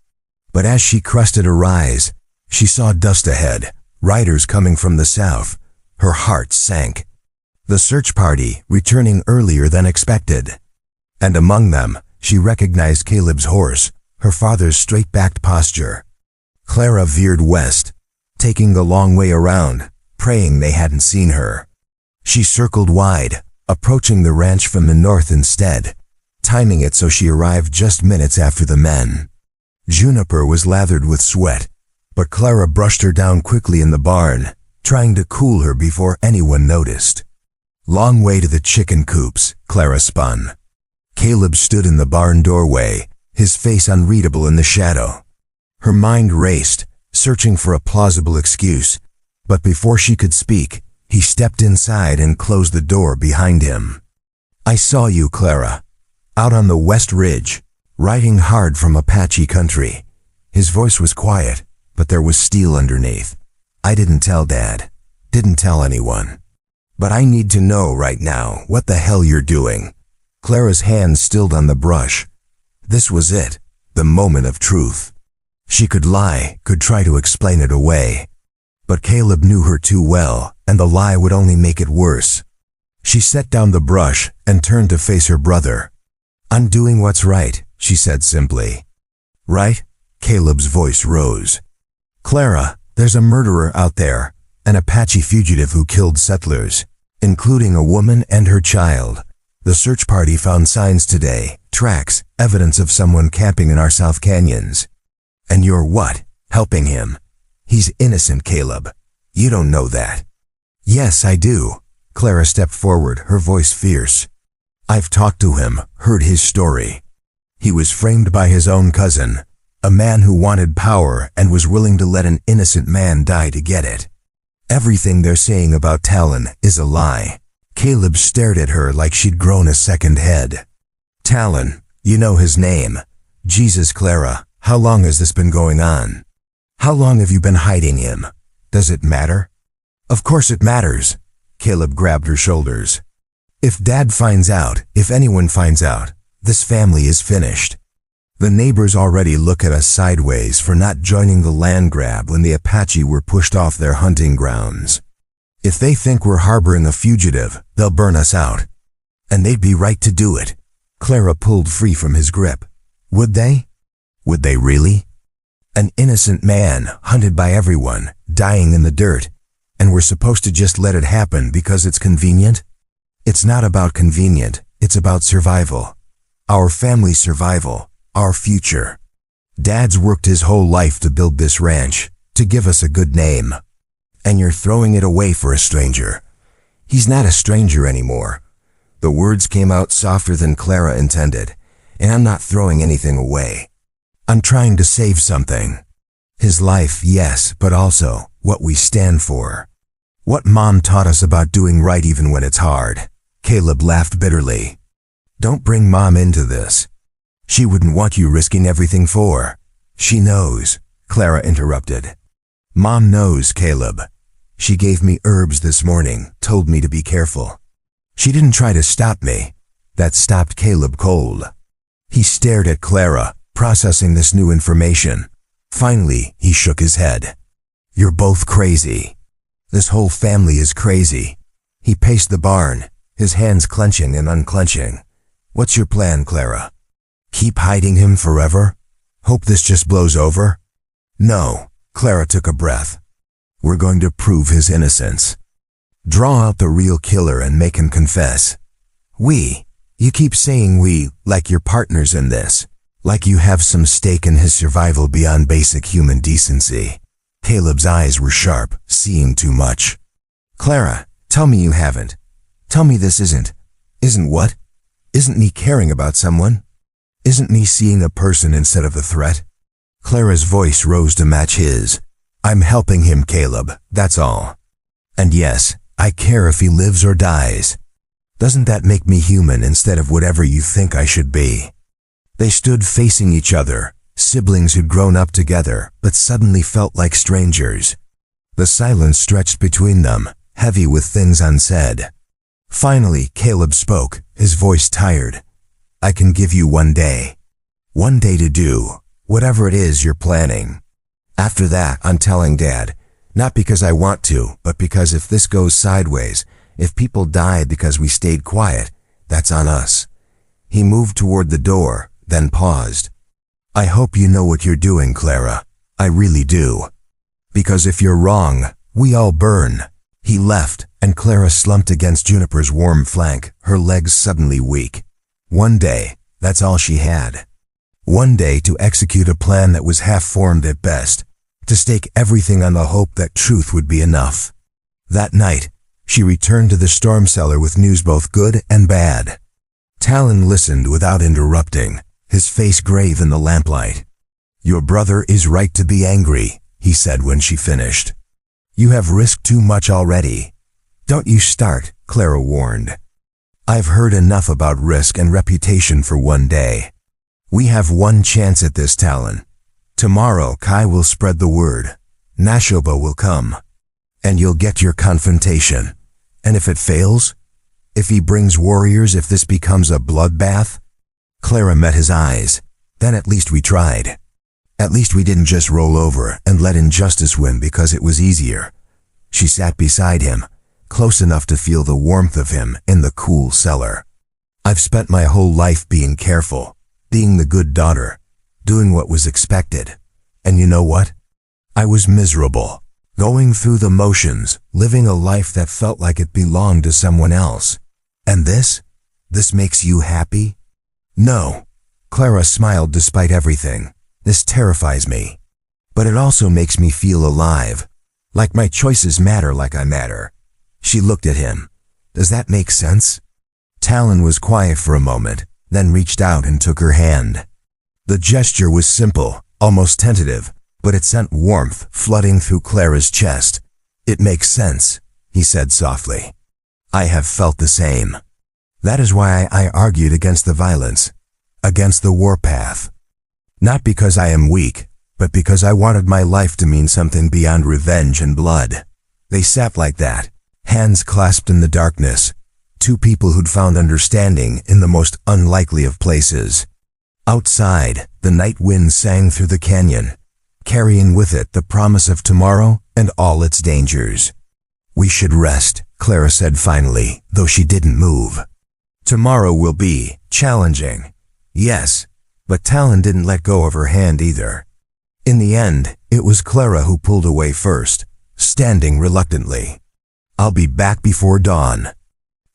But as she crested a rise, she saw dust ahead, riders coming from the south. Her heart sank. The search party returning earlier than expected. And among them, she recognized Caleb's horse, her father's straight-backed posture. Clara veered west, taking the long way around, praying they hadn't seen her. She circled wide, approaching the ranch from the north instead, timing it so she arrived just minutes after the men. Juniper was lathered with sweat, but Clara brushed her down quickly in the barn, trying to cool her before anyone noticed. Long way to the chicken coops, Clara spun. Caleb stood in the barn doorway, his face unreadable in the shadow. Her mind raced, searching for a plausible excuse, but before she could speak, he stepped inside and closed the door behind him. I saw you, Clara, out on the West Ridge, riding hard from Apache country. His voice was quiet, but there was steel underneath. I didn't tell Dad, didn't tell anyone. But I need to know right now what the hell you're doing. Clara's hand stilled on the brush. This was it, the moment of truth. She could lie, could try to explain it away. But Caleb knew her too well, and the lie would only make it worse. She set down the brush and turned to face her brother. "I'm doing what's right," she said simply. "Right?" Caleb's voice rose. "Clara, there's a murderer out there, an Apache fugitive who killed settlers, including a woman and her child. The search party found signs today, tracks, evidence of someone camping in our South Canyons. And you're what? Helping him? He's innocent, Caleb. You don't know that." "Yes, I do." Clara stepped forward, her voice fierce. "I've talked to him, heard his story. He was framed by his own cousin, a man who wanted power and was willing to let an innocent man die to get it. Everything they're saying about Talon is a lie." Caleb stared at her like she'd grown a second head. "Talon, you know his name. Jesus, Clara, how long has this been going on? How long have you been hiding him? Does it matter?" "Of course it matters." Caleb grabbed her shoulders. "If Dad finds out, if anyone finds out, this family is finished. The neighbors already look at us sideways for not joining the land grab when the Apache were pushed off their hunting grounds. If they think we're harboring a fugitive, they'll burn us out. And they'd be right to do it." Clara pulled free from his grip. "Would they? Would they really? An innocent man, hunted by everyone, dying in the dirt, and we're supposed to just let it happen because it's convenient? It's not about convenient, it's about survival. Our family's survival, our future. Dad's worked his whole life to build this ranch, to give us a good name. And you're throwing it away for a stranger. He's not a stranger anymore." The words came out softer than Clara intended, "and I'm not throwing anything away. I'm trying to save something. His life, yes, but also what we stand for. What Mom taught us about doing right even when it's hard." Caleb laughed bitterly. "Don't bring Mom into this. She wouldn't want you risking everything for." "She knows," Clara interrupted. "Mom knows, Caleb. She gave me herbs this morning, told me to be careful. She didn't try to stop me. That stopped Caleb cold." He stared at Clara, processing this new information. Finally, he shook his head. "You're both crazy. This whole family is crazy." He paced the barn, his hands clenching and unclenching. "What's your plan, Clara? Keep hiding him forever? Hope this just blows over?" "No." Clara took a breath. "We're going to prove his innocence. Draw out the real killer and make him confess. We. You keep saying we, like you're partners in this. Like you have some stake in his survival beyond basic human decency." Caleb's eyes were sharp, seeing too much. "Clara, tell me you haven't. Tell me this isn't what? Isn't me caring about someone? Isn't me seeing a person instead of a threat?" Clara's voice rose to match his. "I'm helping him, Caleb, that's all. And yes, I care if he lives or dies. Doesn't that make me human instead of whatever you think I should be?" They stood facing each other, siblings who'd grown up together, but suddenly felt like strangers. The silence stretched between them, heavy with things unsaid. Finally, Caleb spoke, his voice tired. "I can give you 1 day. 1 day to do whatever it is you're planning. After that, I'm telling Dad, not because I want to, but because if this goes sideways, if people die because we stayed quiet, that's on us." He moved toward the door, then paused. "I hope you know what you're doing, Clara. I really do. Because if you're wrong, we all burn." He left, and Clara slumped against Juniper's warm flank, her legs suddenly weak. 1 day, that's all she had. 1 day to execute a plan that was half-formed at best, to stake everything on the hope that truth would be enough. That night, she returned to the storm cellar with news both good and bad. Talon listened without interrupting, his face grave in the lamplight. "Your brother is right to be angry," he said when she finished. "You have risked too much already." "Don't you start," Clara warned. "I've heard enough about risk and reputation for 1 day. We have 1 chance at this, Talon. Tomorrow, Kai will spread the word. Nashoba will come. And you'll get your confrontation. And if it fails? If he brings warriors, if this becomes a bloodbath?" Clara met his eyes. "Then at least we tried. At least we didn't just roll over and let injustice win because it was easier." She sat beside him, close enough to feel the warmth of him in the cool cellar. I've spent my whole life being careful, being the good daughter, doing what was expected. And you know what? I was miserable, going through the motions, living a life that felt like it belonged to someone else. And this makes you happy? No. Clara smiled despite everything. This terrifies me. But it also makes me feel alive, like my choices matter, like I matter. She looked at him. Does that make sense? Talon was quiet for a moment, then reached out and took her hand. The gesture was simple, almost tentative, but it sent warmth flooding through Clara's chest. It makes sense, he said softly. I have felt the same. That is why I argued against the violence, against the warpath. Not because I am weak, but because I wanted my life to mean something beyond revenge and blood. They sat like that, hands clasped in the darkness, two people who'd found understanding in the most unlikely of places. Outside, the night wind sang through the canyon, carrying with it the promise of tomorrow and all its dangers. We should rest, Clara said finally, though she didn't move. Tomorrow will be challenging. Yes, but Talon didn't let go of her hand either. In the end, it was Clara who pulled away first, standing reluctantly. I'll be back before dawn.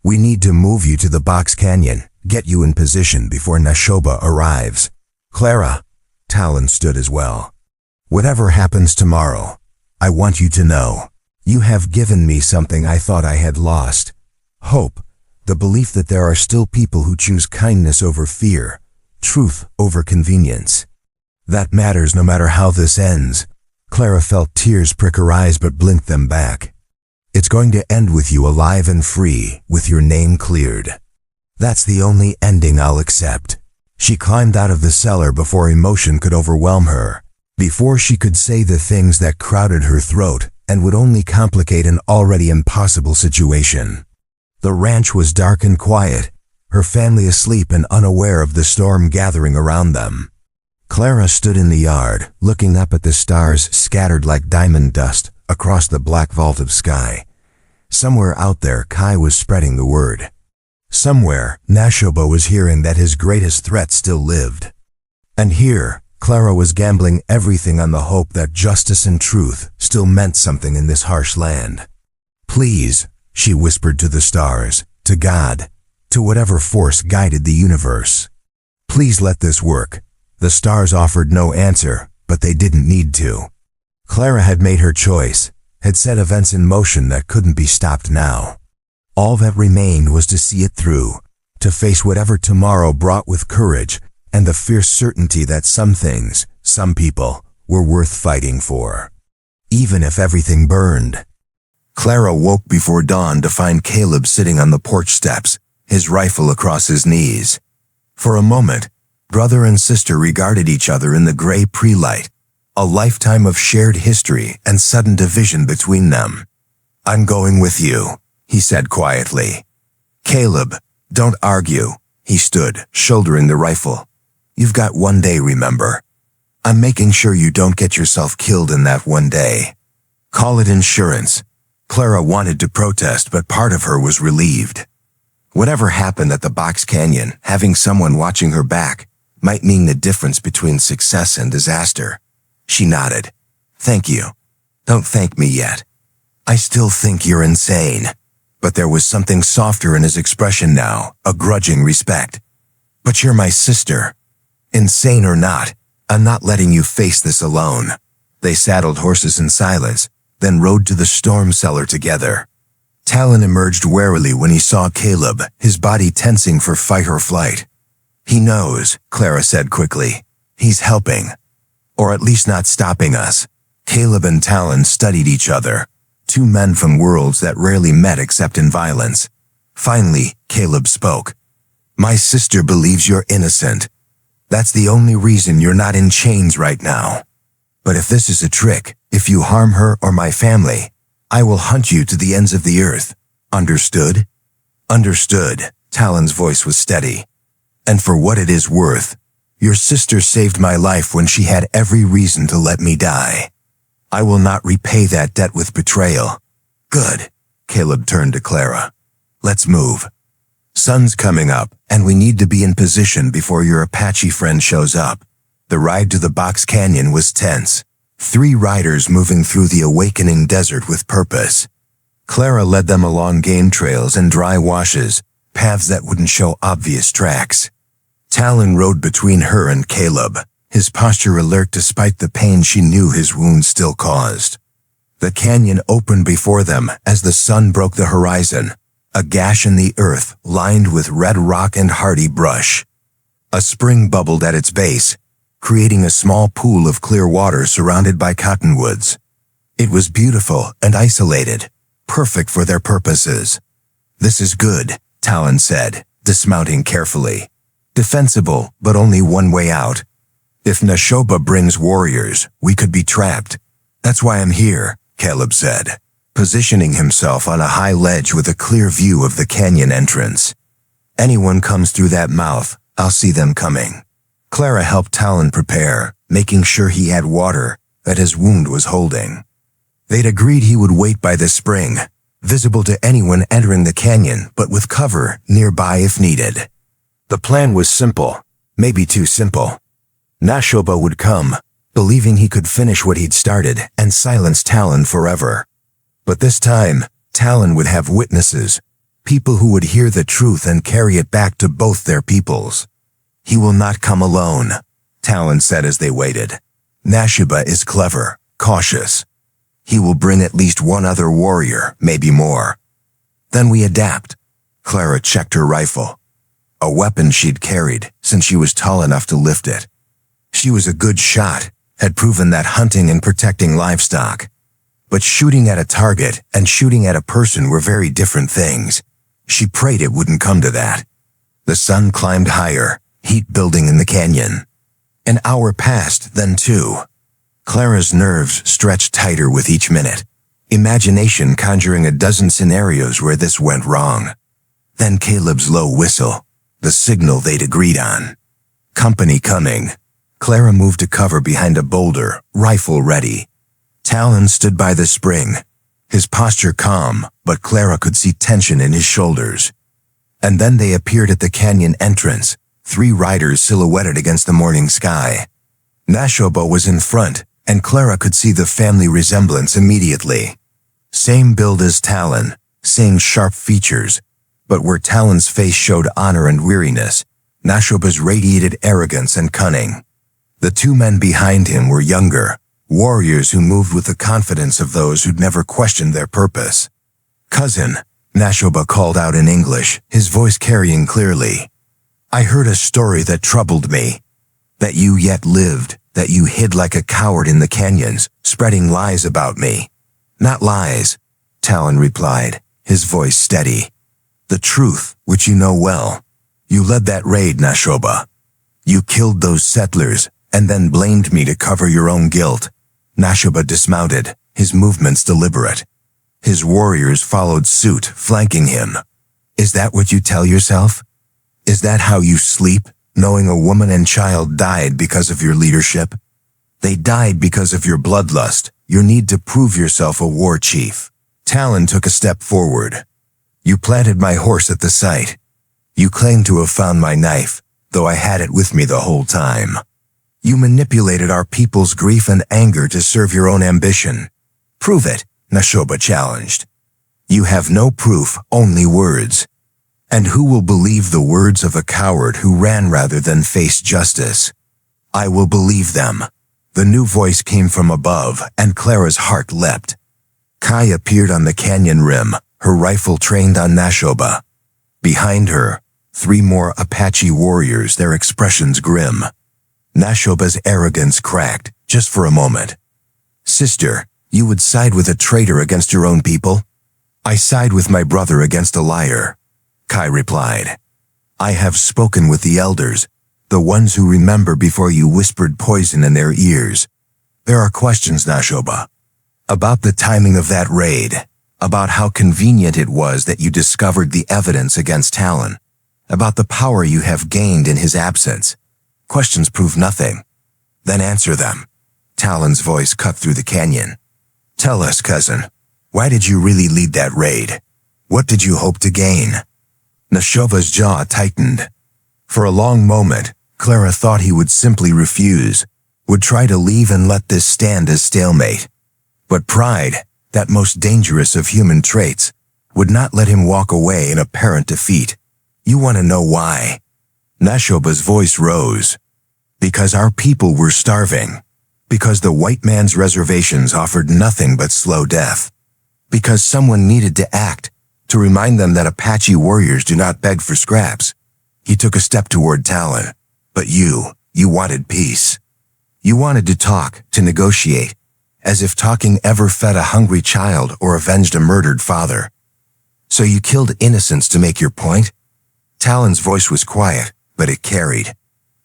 We need to move you to the box canyon, get you in position before Nashoba arrives. Clara, Talon stood as well. Whatever happens tomorrow, I want you to know, you have given me something I thought I had lost. Hope, the belief that there are still people who choose kindness over fear, truth over convenience. That matters no matter how this ends. Clara felt tears prick her eyes but blinked them back. It's going to end with you alive and free, with your name cleared. That's the only ending I'll accept. She climbed out of the cellar before emotion could overwhelm her, before she could say the things that crowded her throat and would only complicate an already impossible situation. The ranch was dark and quiet, her family asleep and unaware of the storm gathering around them. Clara stood in the yard, looking up at the stars scattered like diamond dust across the black vault of sky. Somewhere out there, Kai was spreading the word. Somewhere, Nashoba was hearing that his greatest threat still lived. And here, Clara was gambling everything on the hope that justice and truth still meant something in this harsh land. Please, she whispered to the stars, to God, to whatever force guided the universe. Please let this work. The stars offered no answer, but they didn't need to. Clara had made her choice, had set events in motion that couldn't be stopped now. All that remained was to see it through, to face whatever tomorrow brought with courage and the fierce certainty that some things, some people, were worth fighting for. Even if everything burned. Clara woke before dawn to find Caleb sitting on the porch steps, his rifle across his knees. For a moment, brother and sister regarded each other in the gray pre-light, a lifetime of shared history and sudden division between them. I'm going with you, he said quietly. Caleb, don't argue. He stood, shouldering the rifle. You've got one day, remember. I'm making sure you don't get yourself killed in that one day. Call it insurance. Clara wanted to protest, but part of her was relieved. Whatever happened at the box canyon, having someone watching her back might mean the difference between success and disaster. She nodded. Thank you. Don't thank me yet. I still think you're insane. But there was something softer in his expression now, a grudging respect. But you're my sister. Insane or not, I'm not letting you face this alone. They saddled horses in silence, then rode to the storm cellar together. Talon emerged warily when he saw Caleb, his body tensing for fight or flight. He knows, Clara said quickly. He's helping. Or at least not stopping us. Caleb and Talon studied each other, two men from worlds that rarely met except in violence. Finally, Caleb spoke. My sister believes you're innocent. That's the only reason you're not in chains right now. But if this is a trick, if you harm her or my family, I will hunt you to the ends of the earth. Understood? Understood. Talon's voice was steady. And for what it is worth, your sister saved my life when she had every reason to let me die. I will not repay that debt with betrayal. Good. Caleb turned to Clara. Let's move. Sun's coming up, and we need to be in position before your Apache friend shows up. The ride to the Box Canyon was tense. 3 riders moving through the awakening desert with purpose. Clara led them along game trails and dry washes, paths that wouldn't show obvious tracks. Talon rode between her and Caleb, his posture alert despite the pain she knew his wounds still caused. The canyon opened before them as the sun broke the horizon, a gash in the earth lined with red rock and hardy brush. A spring bubbled at its base, creating a small pool of clear water surrounded by cottonwoods. It was beautiful and isolated, perfect for their purposes. "This is good," Talon said, dismounting carefully. "Defensible, but only one way out. If Nashoba brings warriors, we could be trapped. That's why I'm here," Caleb said, positioning himself on a high ledge with a clear view of the canyon entrance. "Anyone comes through that mouth, I'll see them coming." Clara helped Talon prepare, making sure he had water that his wound was holding. They'd agreed he would wait by the spring, visible to anyone entering the canyon but with cover nearby if needed. The plan was simple, maybe too simple. Nashoba would come, believing he could finish what he'd started and silence Talon forever. But this time, Talon would have witnesses, people who would hear the truth and carry it back to both their peoples. "He will not come alone," Talon said as they waited. "Nashoba is clever, cautious. He will bring at least one other warrior, maybe more. Then we adapt." Clara checked her rifle, a weapon she'd carried since she was tall enough to lift it. She was a good shot, had proven that hunting and protecting livestock. But shooting at a target and shooting at a person were very different things. She prayed it wouldn't come to that. The sun climbed higher, heat building in the canyon. An hour passed, then 2. Clara's nerves stretched tighter with each minute, imagination conjuring a dozen scenarios where this went wrong. Then Caleb's low whistle, the signal they'd agreed on. Company coming. Clara moved to cover behind a boulder, rifle ready. Talon stood by the spring, his posture calm, but Clara could see tension in his shoulders. And then they appeared at the canyon entrance, 3 riders silhouetted against the morning sky. Nashoba was in front, and Clara could see the family resemblance immediately. Same build as Talon, same sharp features, but where Talon's face showed honor and weariness, Nashoba's radiated arrogance and cunning. The 2 men behind him were younger, warriors who moved with the confidence of those who'd never questioned their purpose. "Cousin," Nashoba called out in English, his voice carrying clearly. "I heard a story that troubled me. That you yet lived, that you hid like a coward in the canyons, spreading lies about me." "Not lies," Talon replied, his voice steady. "The truth, which you know well. You led that raid, Nashoba. You killed those settlers, and then blamed me to cover your own guilt." Nashoba dismounted, his movements deliberate. His warriors followed suit, flanking him. "Is that what you tell yourself? Is that how you sleep, knowing a woman and child died because of your leadership? They died because of your bloodlust, your need to prove yourself a war chief." Talon took a step forward. "You planted my horse at the site. You claim to have found my knife, though I had it with me the whole time. You manipulated our people's grief and anger to serve your own ambition. Prove it," Nashoba challenged. "You have no proof, only words. And who will believe the words of a coward who ran rather than face justice? I will believe them." The new voice came from above, and Clara's heart leapt. Kai appeared on the canyon rim, her rifle trained on Nashoba. Behind her, 3 more Apache warriors, their expressions grim. Nashoba's arrogance cracked, just for a moment. "Sister, you would side with a traitor against your own people?" "I side with my brother against a liar," Kai replied. "I have spoken with the elders, the ones who remember before you whispered poison in their ears. There are questions, Nashoba, about the timing of that raid, about how convenient it was that you discovered the evidence against Talon, about the power you have gained in his absence. Questions prove nothing. Then answer them." Talon's voice cut through the canyon. "Tell us, cousin, why did you really lead that raid? What did you hope to gain?" Nashoba's jaw tightened. For a long moment, Clara thought he would simply refuse, would try to leave and let this stand as stalemate. But pride, that most dangerous of human traits, would not let him walk away in apparent defeat. You want to know why? Nashoba's voice rose. Because our people were starving. Because the white man's reservations offered nothing but slow death. Because someone needed to act, to remind them that Apache warriors do not beg for scraps. He took a step toward Talon. But you wanted peace. You wanted to talk, to negotiate, as if talking ever fed a hungry child or avenged a murdered father. So you killed innocents to make your point? Talon's voice was quiet, but it carried.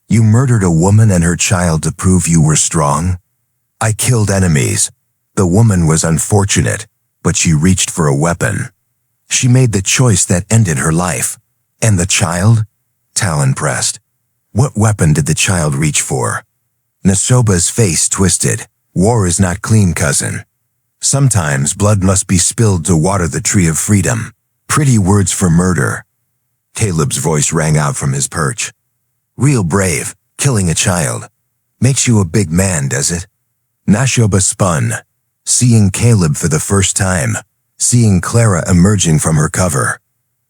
You murdered a woman and her child to prove you were strong? I killed enemies. The woman was unfortunate, but she reached for a weapon. She made the choice that ended her life. And the child? Talon pressed. What weapon did the child reach for? Nashoba's face twisted. War is not clean, cousin. Sometimes blood must be spilled to water the tree of freedom. Pretty words for murder. Caleb's voice rang out from his perch. Real brave, killing a child. Makes you a big man, does it? Nashoba spun, seeing Caleb for the first time, seeing Clara emerging from her cover.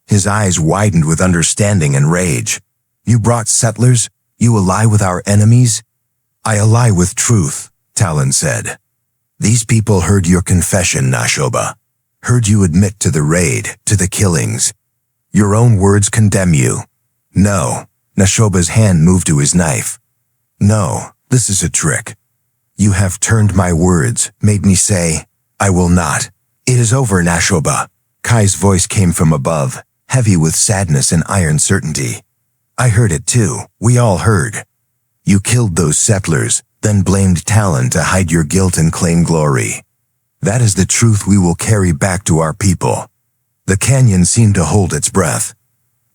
His eyes widened with understanding and rage. You brought settlers? You ally with our enemies? I ally with truth, Talon said. These people heard your confession, Nashoba. Heard you admit to the raid, to the killings. Your own words condemn you. No. Nashoba's hand moved to his knife. No, this is a trick. You have turned my words, made me say, I will not. It is over, Nashoba. Kai's voice came from above, heavy with sadness and iron certainty. I heard it too. We all heard. You killed those settlers, then blamed Talon to hide your guilt and claim glory. That is the truth we will carry back to our people. The canyon seemed to hold its breath.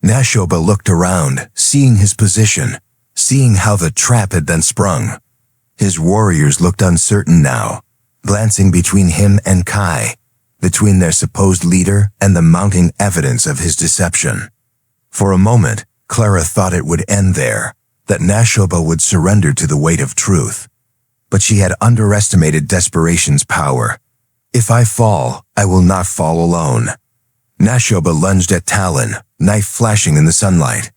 Nashoba looked around, seeing his position, seeing how the trap had been sprung. His warriors looked uncertain now, glancing between him and Kai, between their supposed leader and the mounting evidence of his deception. For a moment, Clara thought it would end there, that Nashoba would surrender to the weight of truth. But she had underestimated desperation's power. If I fall, I will not fall alone. Nashoba lunged at Talon, knife flashing in the sunlight.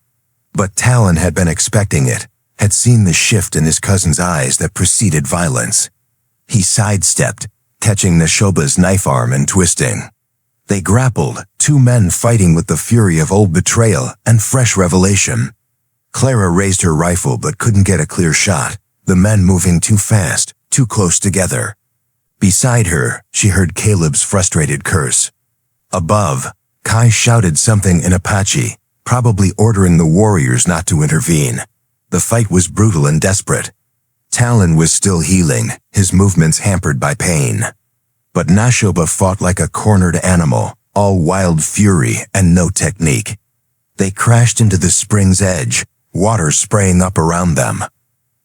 But Talon had been expecting it, had seen the shift in his cousin's eyes that preceded violence. He sidestepped, catching Nashoba's knife arm and twisting. They grappled, two men fighting with the fury of old betrayal and fresh revelation. Clara raised her rifle but couldn't get a clear shot, the men moving too fast, too close together. Beside her, she heard Caleb's frustrated curse. Above, Kai shouted something in Apache, probably ordering the warriors not to intervene. The fight was brutal and desperate. Talon was still healing, his movements hampered by pain. But Nashoba fought like a cornered animal, all wild fury and no technique. They crashed into the spring's edge, water spraying up around them.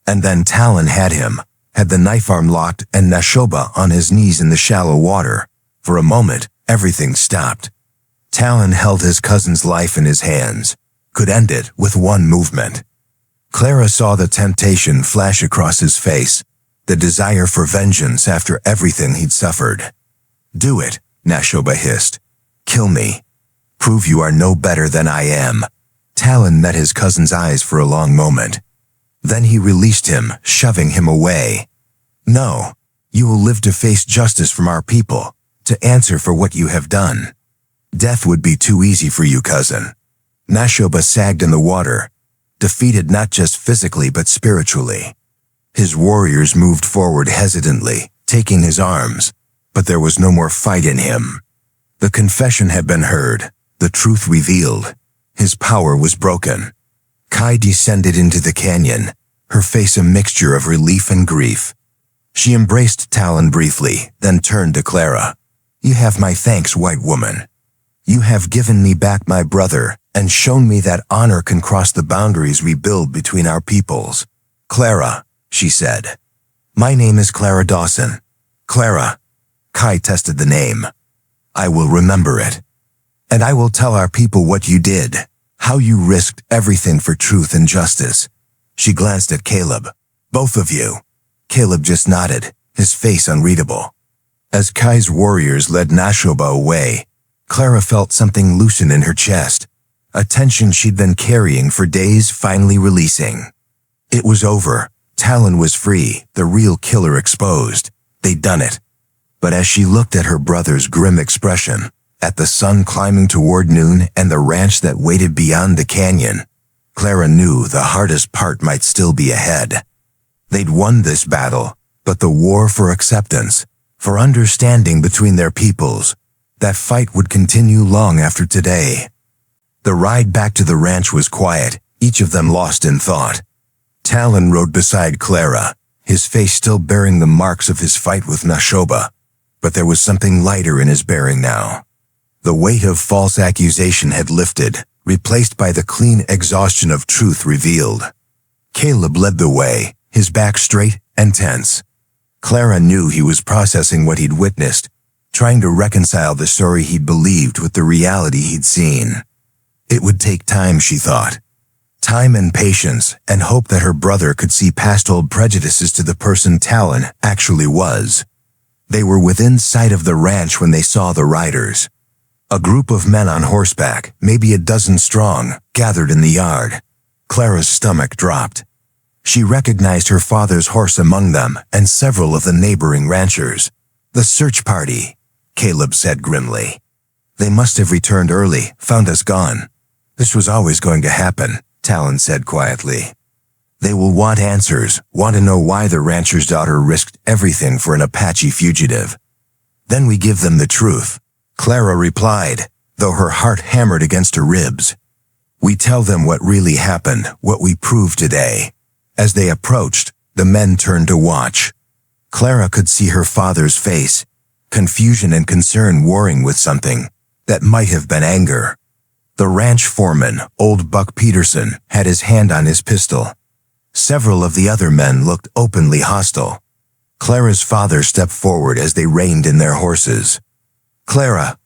And then Talon had him, had the knife arm locked and Nashoba on his knees in the shallow water. For a moment, everything stopped. Talon held his cousin's life in his hands, could end it with one movement. Clara saw the temptation flash across his face, the desire for vengeance after everything he'd suffered. Do it, Nashoba hissed. Kill me. Prove you are no better than I am. Talon met his cousin's eyes for a long moment. Then he released him, shoving him away. No, you will live to face justice from our people, to answer for what you have done. Death would be too easy for you, cousin. Nashoba sagged in the water, defeated not just physically but spiritually. His warriors moved forward hesitantly, taking his arms, but there was no more fight in him. The confession had been heard, the truth revealed. His power was broken. Kai descended into the canyon, her face a mixture of relief and grief. She embraced Talon briefly, then turned to Clara. You have my thanks, white woman. You have given me back my brother and shown me that honor can cross the boundaries we build between our peoples. Clara, she said. My name is Clara Dawson. Clara. Kai tested the name. I will remember it. And I will tell our people what you did, how you risked everything for truth and justice." She glanced at Caleb. "Both of you." Caleb just nodded, his face unreadable. As Kai's warriors led Nashoba away, Clara felt something loosen in her chest, a tension she'd been carrying for days finally releasing. It was over. Talon was free, the real killer exposed. They'd done it. But as she looked at her brother's grim expression, at the sun climbing toward noon and the ranch that waited beyond the canyon, Clara knew the hardest part might still be ahead. They'd won this battle, but the war for acceptance, for understanding between their peoples, that fight would continue long after today. The ride back to the ranch was quiet, each of them lost in thought. Talon rode beside Clara, his face still bearing the marks of his fight with Nashoba, but there was something lighter in his bearing now. The weight of false accusation had lifted, replaced by the clean exhaustion of truth revealed. Caleb led the way, his back straight and tense. Clara knew he was processing what he'd witnessed, trying to reconcile the story he'd believed with the reality he'd seen. It would take time, she thought. Time and patience, and hope that her brother could see past old prejudices to the person Talon actually was. They were within sight of the ranch when they saw the riders. A group of men on horseback, maybe a dozen strong, gathered in the yard. Clara's stomach dropped. She recognized her father's horse among them and several of the neighboring ranchers. "The search party," Caleb said grimly. "They must have returned early, found us gone." "This was always going to happen," Talon said quietly. "They will want answers, want to know why the rancher's daughter risked everything for an Apache fugitive. Then we give them the truth," Clara replied, though her heart hammered against her ribs. "We tell them what really happened, what we proved today." As they approached, the men turned to watch. Clara could see her father's face, confusion and concern warring with something that might have been anger. The ranch foreman, old Buck Peterson, had his hand on his pistol. Several of the other men looked openly hostile. Clara's father stepped forward as they reined in their horses. "Clara,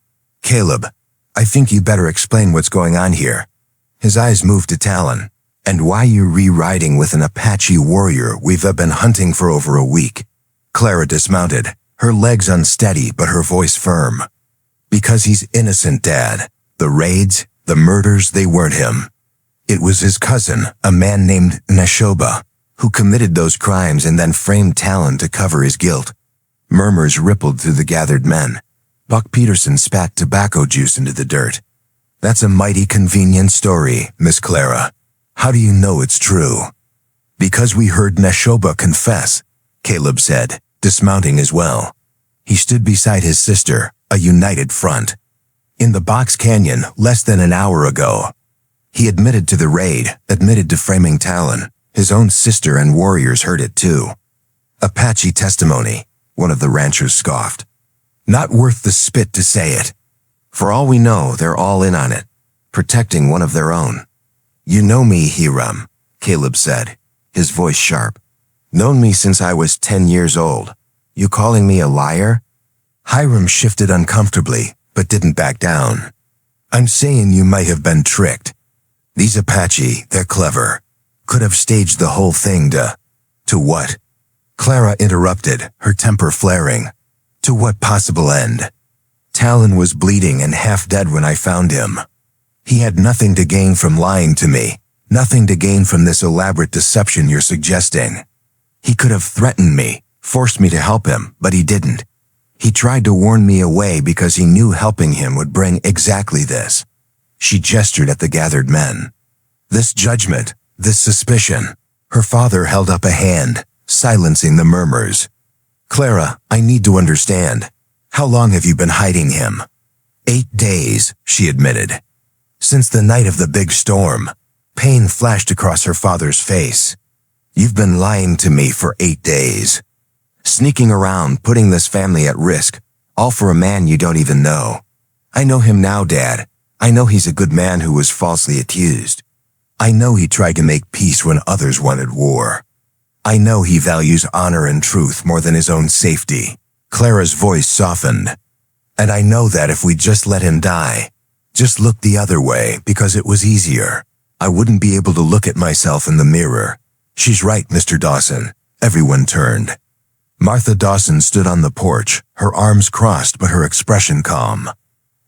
Caleb, I think you better explain what's going on here." His eyes moved to Talon. "And why you re-riding with an Apache warrior we've been hunting for over a week?" Clara dismounted, her legs unsteady but her voice firm. "Because he's innocent, Dad. The raids, the murders, they weren't him. It was his cousin, a man named Nashoba, who committed those crimes and then framed Talon to cover his guilt." Murmurs rippled through the gathered men. Buck Peterson spat tobacco juice into the dirt. "That's a mighty convenient story, Miss Clara. How do you know it's true?" "Because we heard Nashoba confess," Caleb said, dismounting as well. He stood beside his sister, a united front. "In the Box Canyon, less than an hour ago. He admitted to the raid, admitted to framing Talon. His own sister and warriors heard it too." "Apache testimony," one of the ranchers scoffed. "Not worth the spit to say it. For all we know, they're all in on it, protecting one of their own." "You know me, Hiram," Caleb said, his voice sharp. "Known me since I was 10 years old. You calling me a liar?" Hiram shifted uncomfortably, but didn't back down. "I'm saying you might have been tricked. These Apache, they're clever. Could have staged the whole thing to what?" Clara interrupted, her temper flaring. "To what possible end? Talon was bleeding and half dead when I found him. He had nothing to gain from lying to me, nothing to gain from this elaborate deception you're suggesting. He could have threatened me, forced me to help him, but he didn't. He tried to warn me away because he knew helping him would bring exactly this." She gestured at the gathered men. "This judgment, this suspicion." Her father held up a hand, silencing the murmurs. "Clara, I need to understand. How long have you been hiding him?" 8 days, she admitted. "Since the night of the big storm." Pain flashed across her father's face. "You've been lying to me for 8 days. Sneaking around, putting this family at risk, all for a man you don't even know. I know him now, Dad. I know he's a good man who was falsely accused. I know he tried to make peace when others wanted war. I know he values honor and truth more than his own safety." Clara's voice softened. "And I know that if we just let him die, Just looked the other way because it was easier. I wouldn't be able to look at myself in the mirror. She's right, Mr. Dawson. Everyone turned. Martha Dawson stood on the porch, her arms crossed but her expression calm.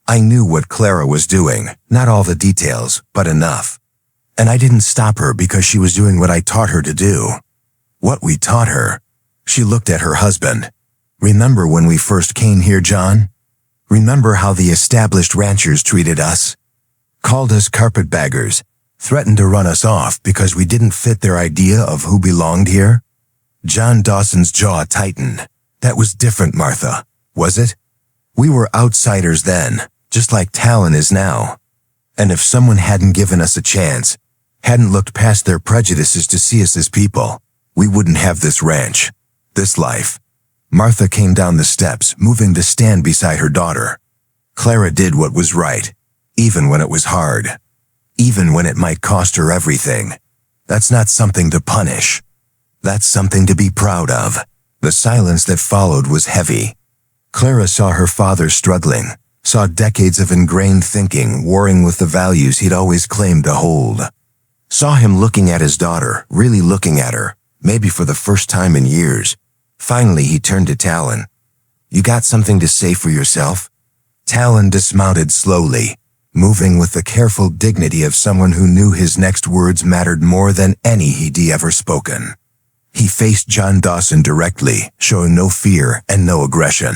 I knew what Clara was doing, not all the details, but enough. And I didn't stop her because she was doing what I taught her to do. What we taught her. She looked at her husband. Remember when we first came here, John? Remember how the established ranchers treated us? Called us carpetbaggers, threatened to run us off because we didn't fit their idea of who belonged here? John Dawson's jaw tightened. That was different, Martha, was it? We were outsiders then, just like Talon is now. And if someone hadn't given us a chance, hadn't looked past their prejudices to see us as people, we wouldn't have this ranch, this life. Martha came down the steps, moving to stand beside her daughter. Clara did what was right, even when it was hard. Even when it might cost her everything. That's not something to punish. That's something to be proud of. The silence that followed was heavy. Clara saw her father struggling, saw decades of ingrained thinking warring with the values he'd always claimed to hold. Saw him looking at his daughter, really looking at her, maybe for the first time in years. Finally, he turned to Talon. You got something to say for yourself? Talon dismounted slowly, moving with the careful dignity of someone who knew his next words mattered more than any he'd ever spoken. He faced John Dawson directly, showing no fear and no aggression.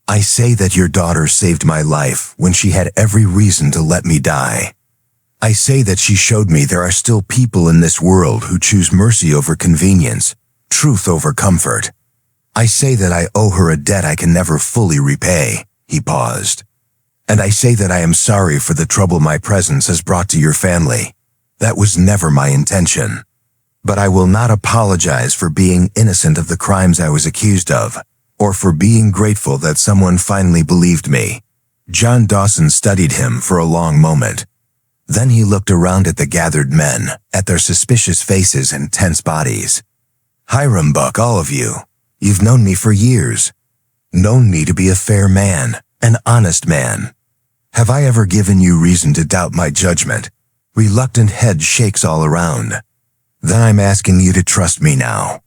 I say that your daughter saved my life when she had every reason to let me die. I say that she showed me there are still people in this world who choose mercy over convenience, truth over comfort. I say that I owe her a debt I can never fully repay. He paused. And I say that I am sorry for the trouble my presence has brought to your family. That was never my intention. But I will not apologize for being innocent of the crimes I was accused of, or for being grateful that someone finally believed me. John Dawson studied him for a long moment. Then he looked around at the gathered men, at their suspicious faces and tense bodies. Hiram, Buck, all of you. You've known me for years. Known me to be a fair man, an honest man. Have I ever given you reason to doubt my judgment? Reluctant head shakes all around. Then I'm asking you to trust me now.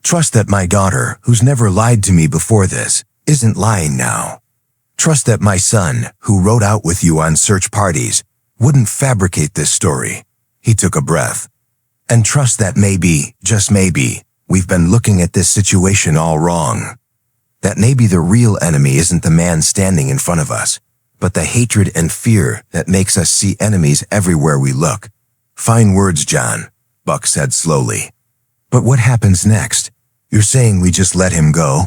Trust that my daughter, who's never lied to me before this, isn't lying now. Trust that my son, who rode out with you on search parties, wouldn't fabricate this story. He took a breath. And trust that maybe, just maybe, we've been looking at this situation all wrong. That maybe the real enemy isn't the man standing in front of us, but the hatred and fear that makes us see enemies everywhere we look. Fine words, John, Buck said slowly. But what happens next? You're saying we just let him go?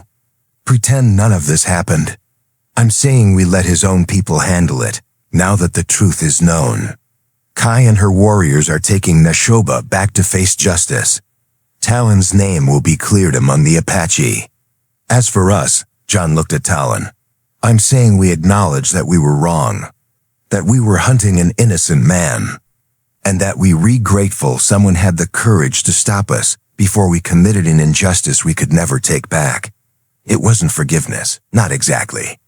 Pretend none of this happened. I'm saying we let his own people handle it, now that the truth is known. Kai and her warriors are taking Neshoba back to face justice. Talon's name will be cleared among the Apache. As for us, John looked at Talon. I'm saying we acknowledge that we were wrong, that we were hunting an innocent man, and that we're grateful someone had the courage to stop us before we committed an injustice we could never take back. It wasn't forgiveness, not exactly.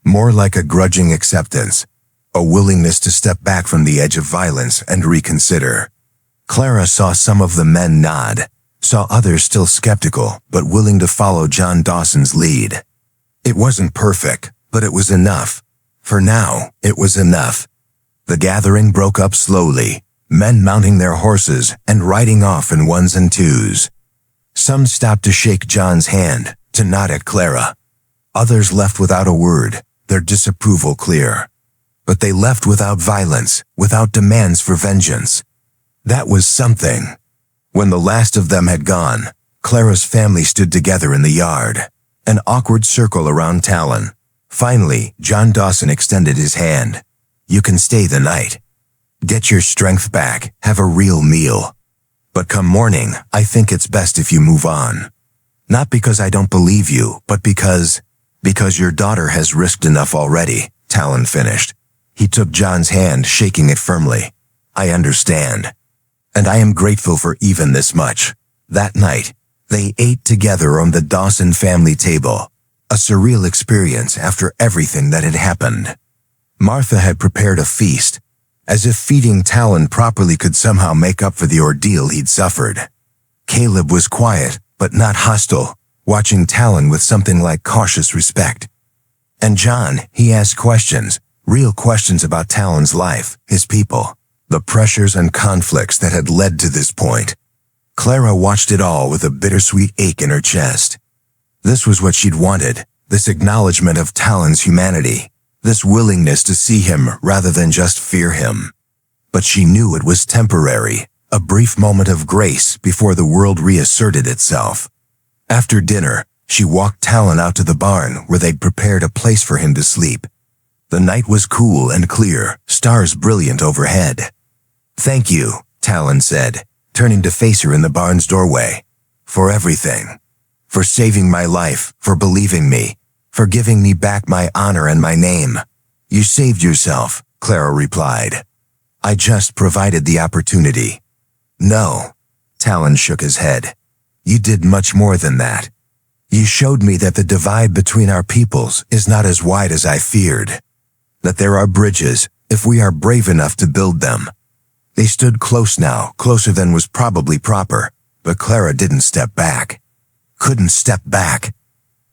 More like a grudging acceptance, a willingness to step back from the edge of violence and reconsider. Clara saw some of the men nod, saw others still skeptical but willing to follow John Dawson's lead. It wasn't perfect, but it was enough. For now, it was enough. The gathering broke up slowly, men mounting their horses and riding off in ones and twos. Some stopped to shake John's hand, to nod at Clara. Others left without a word, their disapproval clear. But they left without violence, without demands for vengeance. That was something. When the last of them had gone, Clara's family stood together in the yard, an awkward circle around Talon. Finally, John Dawson extended his hand. You can stay the night. Get your strength back, have a real meal. But come morning, I think it's best if you move on. Not because I don't believe you, but because your daughter has risked enough already, Talon finished. He took John's hand, shaking it firmly. I understand. And I am grateful for even this much. That night, they ate together on the Dawson family table, a surreal experience after everything that had happened. Martha had prepared a feast, as if feeding Talon properly could somehow make up for the ordeal he'd suffered. Caleb was quiet, but not hostile, watching Talon with something like cautious respect. And John, he asked questions, real questions about Talon's life, his people, the pressures and conflicts that had led to this point. Clara watched it all with a bittersweet ache in her chest. This was what she'd wanted, this acknowledgement of Talon's humanity, this willingness to see him rather than just fear him. But she knew it was temporary, a brief moment of grace before the world reasserted itself. After dinner, she walked Talon out to the barn where they'd prepared a place for him to sleep. The night was cool and clear, stars brilliant overhead. "Thank you," Talon said, turning to face her in the barn's doorway. "For everything. For saving my life, for believing me, for giving me back my honor and my name." "You saved yourself," Clara replied. "I just provided the opportunity." "No," Talon shook his head. "You did much more than that. You showed me that the divide between our peoples is not as wide as I feared. That there are bridges, if we are brave enough to build them." They stood close now, closer than was probably proper, but Clara didn't step back. Couldn't step back.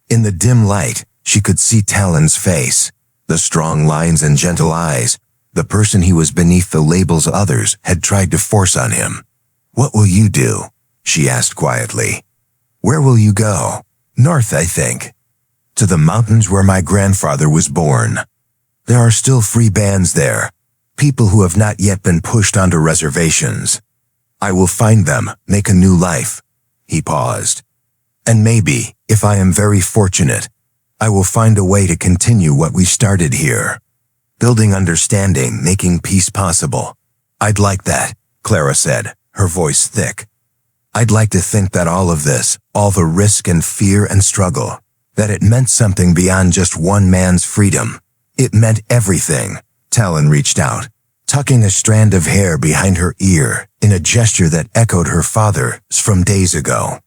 In the dim light, she could see Talon's face, the strong lines and gentle eyes, the person he was beneath the labels others had tried to force on him. "What will you do?" she asked quietly. "Where will you go?" "North, I think. To the mountains where my grandfather was born. There are still free bands there, people who have not yet been pushed onto reservations. I will find them, make a new life." He paused. "And maybe, if I am very fortunate, I will find a way to continue what we started here. Building understanding, making peace possible. I'd like that," Clara said, her voice thick. "I'd like to think that all of this, all the risk and fear and struggle, that it meant something beyond just one man's freedom. It meant everything." Talon reached out, tucking a strand of hair behind her ear in a gesture that echoed her father's from days ago.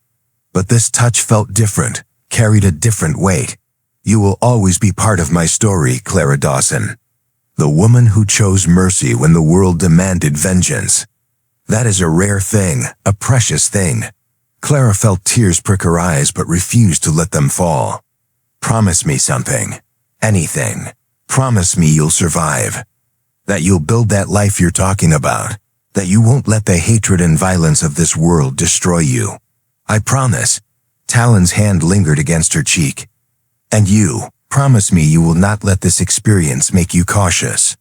But this touch felt different, carried a different weight. "You will always be part of my story, Clara Dawson. The woman who chose mercy when the world demanded vengeance. That is a rare thing, a precious thing." Clara felt tears prick her eyes but refused to let them fall. "Promise me something. Anything. Promise me you'll survive. That you'll build that life you're talking about. That you won't let the hatred and violence of this world destroy you. I promise." Talon's hand lingered against her cheek. "And you, promise me you will not let this experience make you cautious.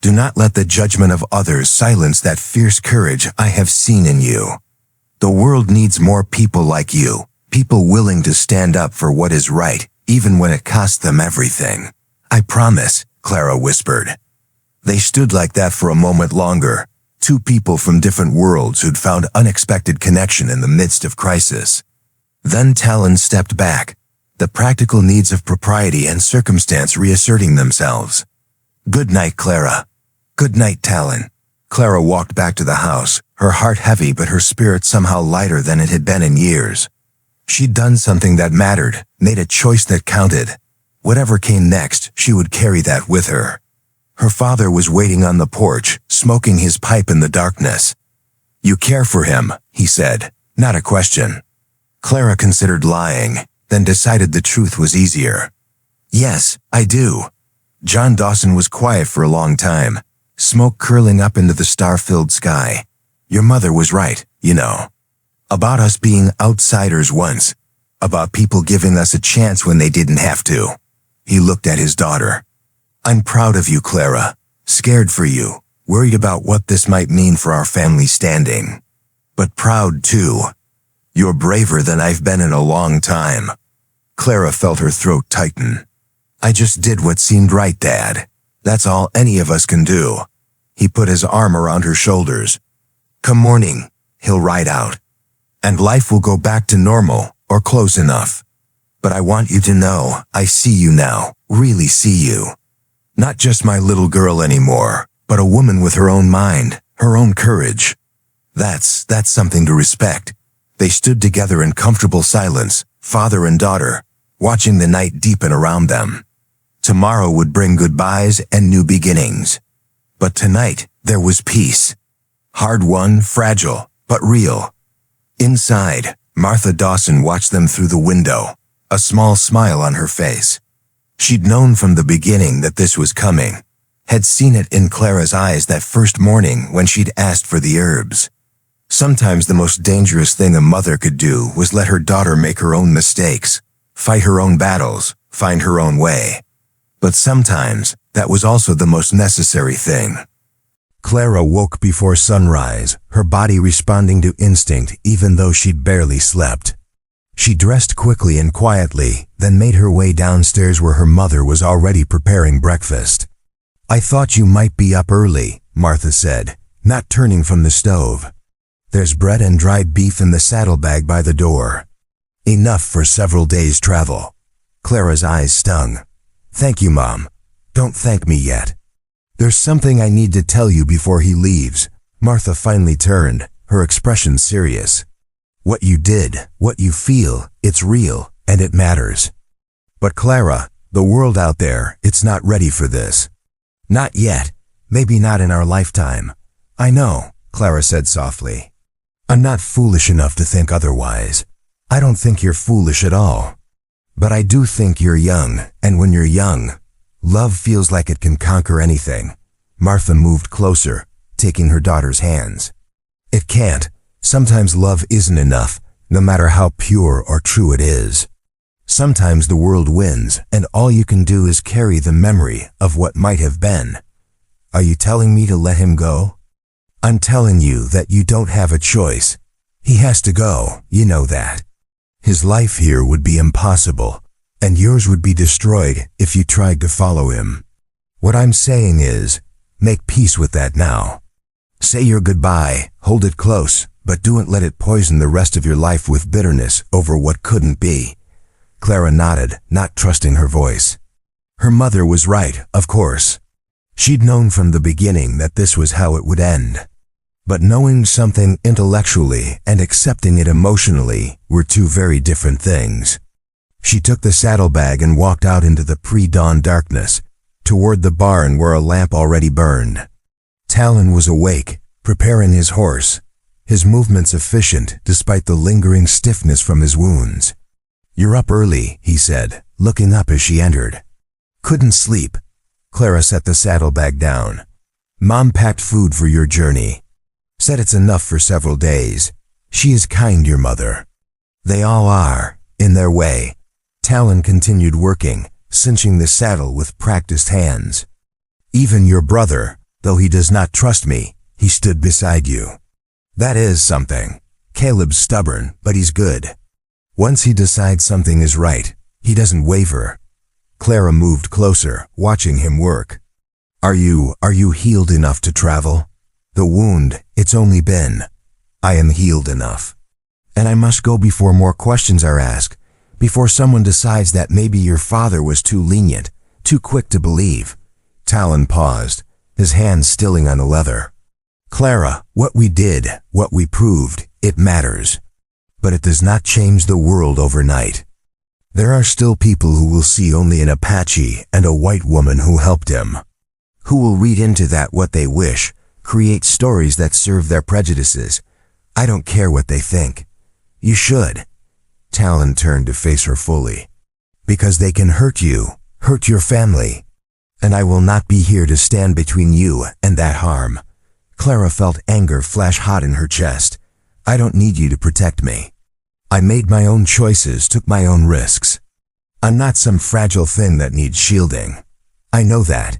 Do not let the judgment of others silence that fierce courage I have seen in you. The world needs more people like you, people willing to stand up for what is right, even when it costs them everything." "I promise," Clara whispered. They stood like that for a moment longer, two people from different worlds who'd found unexpected connection in the midst of crisis. Then Talon stepped back, the practical needs of propriety and circumstance reasserting themselves. "Good night, Clara." "Good night, Talon." Clara walked back to the house, her heart heavy but her spirit somehow lighter than it had been in years. She'd done something that mattered, made a choice that counted. Whatever came next, she would carry that with her. Her father was waiting on the porch, smoking his pipe in the darkness. "You care for him," he said, not a question. Clara considered lying, then decided the truth was easier. "Yes, I do." John Dawson was quiet for a long time, smoke curling up into the star-filled sky. "Your mother was right, you know. About us being outsiders once. About people giving us a chance when they didn't have to." He looked at his daughter. "I'm proud of you, Clara. Scared for you, worried about what this might mean for our family standing. But proud, too. You're braver than I've been in a long time." Clara felt her throat tighten. "I just did what seemed right, Dad. That's all any of us can do." He put his arm around her shoulders. "Come morning, he'll ride out. And life will go back to normal, or close enough. But I want you to know, I see you now, really see you. Not just my little girl anymore, but a woman with her own mind, her own courage. That's something to respect." They stood together in comfortable silence, father and daughter, watching the night deepen around them. Tomorrow would bring goodbyes and new beginnings. But tonight, there was peace. Hard-won, fragile, but real. Inside, Martha Dawson watched them through the window, a small smile on her face. She'd known from the beginning that this was coming, had seen it in Clara's eyes that first morning when she'd asked for the herbs. Sometimes the most dangerous thing a mother could do was let her daughter make her own mistakes, fight her own battles, find her own way. But sometimes, that was also the most necessary thing. Clara woke before sunrise, her body responding to instinct even though she'd barely slept. She dressed quickly and quietly, then made her way downstairs where her mother was already preparing breakfast. "I thought you might be up early," Martha said, not turning from the stove. "There's bread and dried beef in the saddlebag by the door. Enough for several days' travel." Clara's eyes stung. "Thank you, Mom. Don't thank me yet. There's something I need to tell you before he leaves." Martha finally turned, her expression serious. "What you did, what you feel, it's real, and it matters. But Clara, the world out there, it's not ready for this." "Not yet. Maybe not in our lifetime." "I know," Clara said softly. "I'm not foolish enough to think otherwise. I don't think you're foolish at all. But I do think you're young, and when you're young, love feels like it can conquer anything." Martha moved closer, taking her daughter's hands. "It can't. Sometimes love isn't enough, no matter how pure or true it is. Sometimes the world wins, and all you can do is carry the memory of what might have been." "Are you telling me to let him go?" "I'm telling you that you don't have a choice. He has to go, you know that. His life here would be impossible, and yours would be destroyed if you tried to follow him. What I'm saying is, make peace with that now. Say your goodbye, hold it close, but don't let it poison the rest of your life with bitterness over what couldn't be." Clara nodded, not trusting her voice. Her mother was right, of course. She'd known from the beginning that this was how it would end. But knowing something intellectually and accepting it emotionally were two very different things. She took the saddlebag and walked out into the pre-dawn darkness, toward the barn where a lamp already burned. Talon was awake, preparing his horse, his movements efficient despite the lingering stiffness from his wounds. "You're up early," he said, looking up as she entered. "Couldn't sleep." Clara set the saddlebag down. "Mom packed food for your journey. Said it's enough for several days. She is kind, your mother." "They all are, in their way." Talon continued working, cinching the saddle with practiced hands. "Even your brother, though he does not trust me, he stood beside you. That is something. Caleb's stubborn, but he's good. Once he decides something is right, he doesn't waver." Clara moved closer, watching him work. Are you healed enough to travel?" "The wound, it's only been." "I am healed enough. And I must go before more questions are asked, before someone decides that maybe your father was too lenient, too quick to believe." Talon paused, his hands stilling on the leather. "Clara, what we did, what we proved, it matters. But it does not change the world overnight. There are still people who will see only an Apache and a white woman who helped him, who will read into that what they wish, create stories that serve their prejudices. I don't care what they think. You should." Talon turned to face her fully. "Because they can hurt you, hurt your family. And I will not be here to stand between you and that harm." Clara felt anger flash hot in her chest. "I don't need you to protect me. I made my own choices, took my own risks. I'm not some fragile thing that needs shielding. I know that.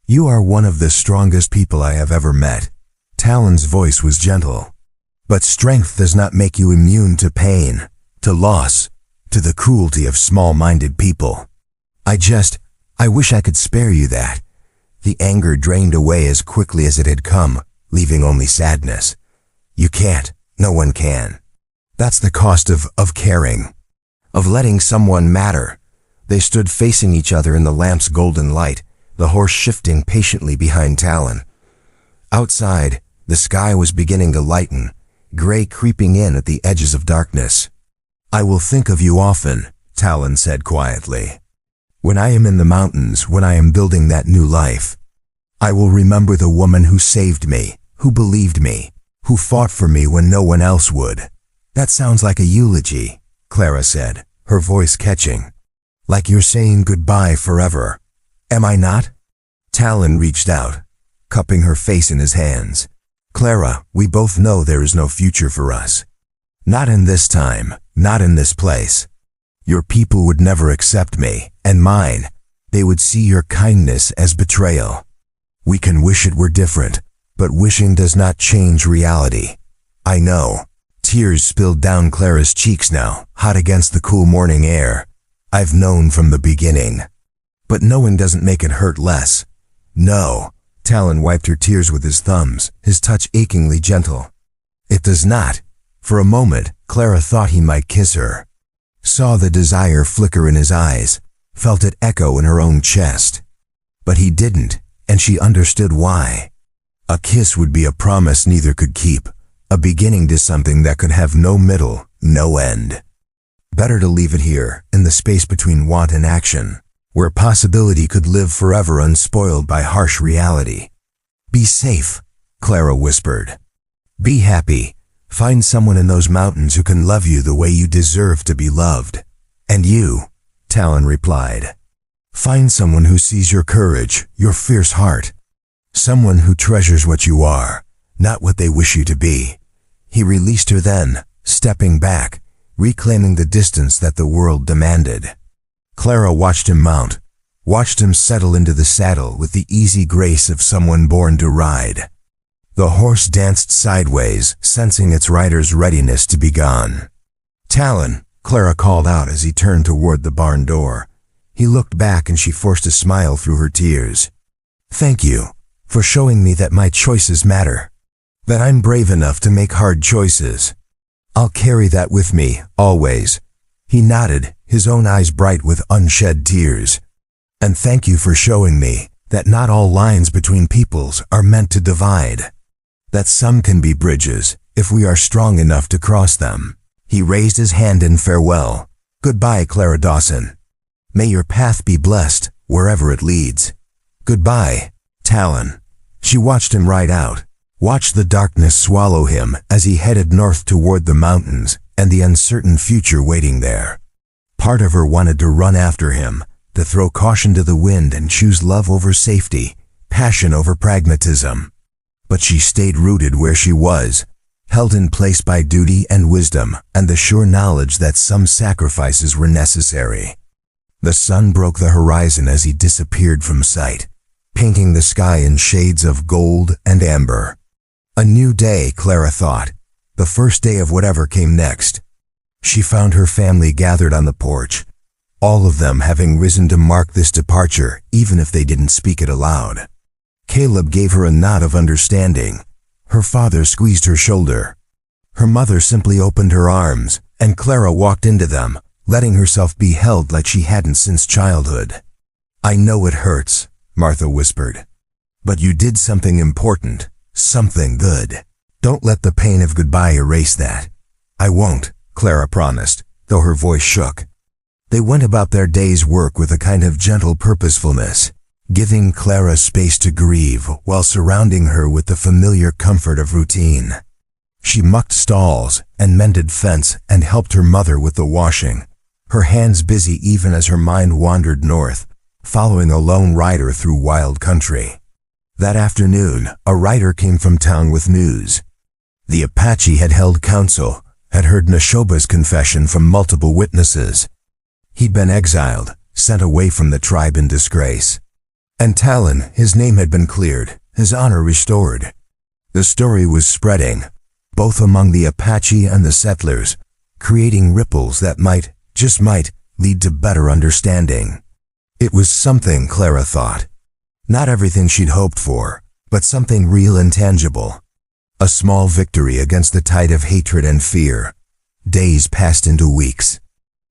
You are one of the strongest people I have ever met." Talon's voice was gentle. "But strength does not make you immune to pain, to loss, to the cruelty of small-minded people. I wish I could spare you that." The anger drained away as quickly as it had come, leaving only sadness. "You can't. No one can. That's the cost of caring, of letting someone matter." They stood facing each other in the lamp's golden light, the horse shifting patiently behind Talon. Outside, the sky was beginning to lighten, gray creeping in at the edges of darkness. "I will think of you often," Talon said quietly. When I am in the mountains, when I am building that new life, I will remember the woman who saved me, who believed me, who fought for me when no one else would." "That sounds like a eulogy," Clara said, her voice catching. "Like you're saying goodbye forever. Am I not?" Talon reached out, cupping her face in his hands. "Clara, we both know there is no future for us. Not in this time, not in this place. Your people would never accept me, and mine. They would see your kindness as betrayal. We can wish it were different, but wishing does not change reality. I know." Tears spilled down Clara's cheeks now, hot against the cool morning air. "I've known from the beginning. But knowing doesn't make it hurt less. No." Talon wiped her tears with his thumbs, his touch achingly gentle. "It does not." For a moment, Clara thought he might kiss her. Saw the desire flicker in his eyes, felt it echo in her own chest. But he didn't, and she understood why. A kiss would be a promise neither could keep, a beginning to something that could have no middle, no end. Better to leave it here, in the space between want and action, where possibility could live forever unspoiled by harsh reality. "Be safe," Clara whispered. "Be happy. Find someone in those mountains who can love you the way you deserve to be loved." "And you," Talon replied. "Find someone who sees your courage, your fierce heart. Someone who treasures what you are, not what they wish you to be." He released her then, stepping back, reclaiming the distance that the world demanded. Clara watched him mount, watched him settle into the saddle with the easy grace of someone born to ride. The horse danced sideways, sensing its rider's readiness to be gone. "Talon," Clara called out as he turned toward the barn door. He looked back and she forced a smile through her tears. "Thank you for showing me that my choices matter, that I'm brave enough to make hard choices. I'll carry that with me, always." He nodded, his own eyes bright with unshed tears. "And thank you for showing me that not all lines between peoples are meant to divide. That some can be bridges, if we are strong enough to cross them." He raised his hand in farewell. "Goodbye, Clara Dawson. May your path be blessed, wherever it leads." "Goodbye, Talon." She watched him ride out, watched the darkness swallow him as he headed north toward the mountains and the uncertain future waiting there. Part of her wanted to run after him, to throw caution to the wind and choose love over safety, passion over pragmatism. But she stayed rooted where she was, held in place by duty and wisdom and the sure knowledge that some sacrifices were necessary. The sun broke the horizon as he disappeared from sight, painting the sky in shades of gold and amber. A new day, Clara thought, the first day of whatever came next. She found her family gathered on the porch, all of them having risen to mark this departure even if they didn't speak it aloud. Caleb gave her a nod of understanding. Her father squeezed her shoulder. Her mother simply opened her arms, and Clara walked into them, letting herself be held like she hadn't since childhood. "I know it hurts," Martha whispered. "But you did something important, something good. Don't let the pain of goodbye erase that." "I won't," Clara promised, though her voice shook. They went about their day's work with a kind of gentle purposefulness, giving Clara space to grieve while surrounding her with the familiar comfort of routine. She mucked stalls and mended fence and helped her mother with the washing, her hands busy even as her mind wandered north, following a lone rider through wild country. That afternoon, a rider came from town with news. The Apache had held council, had heard Neshoba's confession from multiple witnesses. He'd been exiled, sent away from the tribe in disgrace. And Talon, his name had been cleared, his honor restored. The story was spreading, both among the Apache and the settlers, creating ripples that might, just might, lead to better understanding. It was something, Clara thought. Not everything she'd hoped for, but something real and tangible. A small victory against the tide of hatred and fear. Days passed into weeks.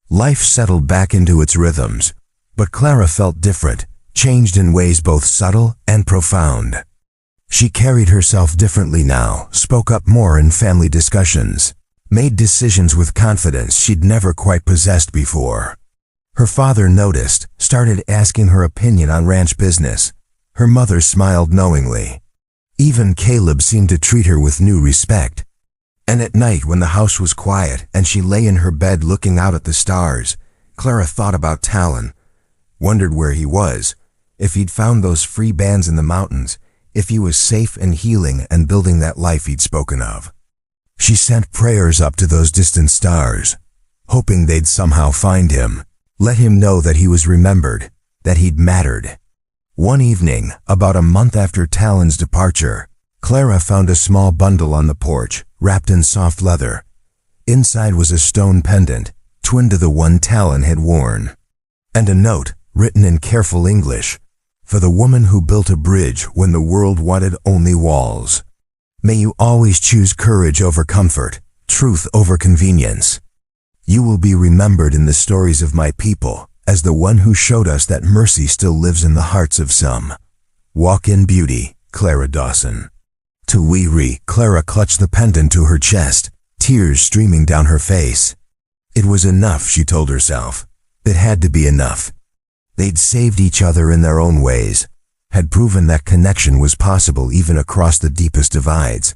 Life settled back into its rhythms, but Clara felt different, changed in ways both subtle and profound. She carried herself differently now, spoke up more in family discussions, made decisions with confidence she'd never quite possessed before. Her father noticed, started asking her opinion on ranch business. Her mother smiled knowingly. Even Caleb seemed to treat her with new respect. And at night, when the house was quiet and she lay in her bed looking out at the stars, Clara thought about Talon, wondered where he was, if he'd found those free bands in the mountains, if he was safe and healing and building that life he'd spoken of. She sent prayers up to those distant stars, hoping they'd somehow find him, let him know that he was remembered, that he'd mattered. One evening, about a month after Talon's departure, Clara found a small bundle on the porch, wrapped in soft leather. Inside was a stone pendant, twin to the one Talon had worn, and a note, written in careful English, for the woman who built a bridge when the world wanted only walls. May you always choose courage over comfort, truth over convenience. You will be remembered in the stories of my people as the one who showed us that mercy still lives in the hearts of some. Walk in beauty, Clara Dawson. To weary, Clara clutched the pendant to her chest, tears streaming down her face. It was enough, she told herself. It had to be enough. They'd saved each other in their own ways, had proven that connection was possible even across the deepest divides.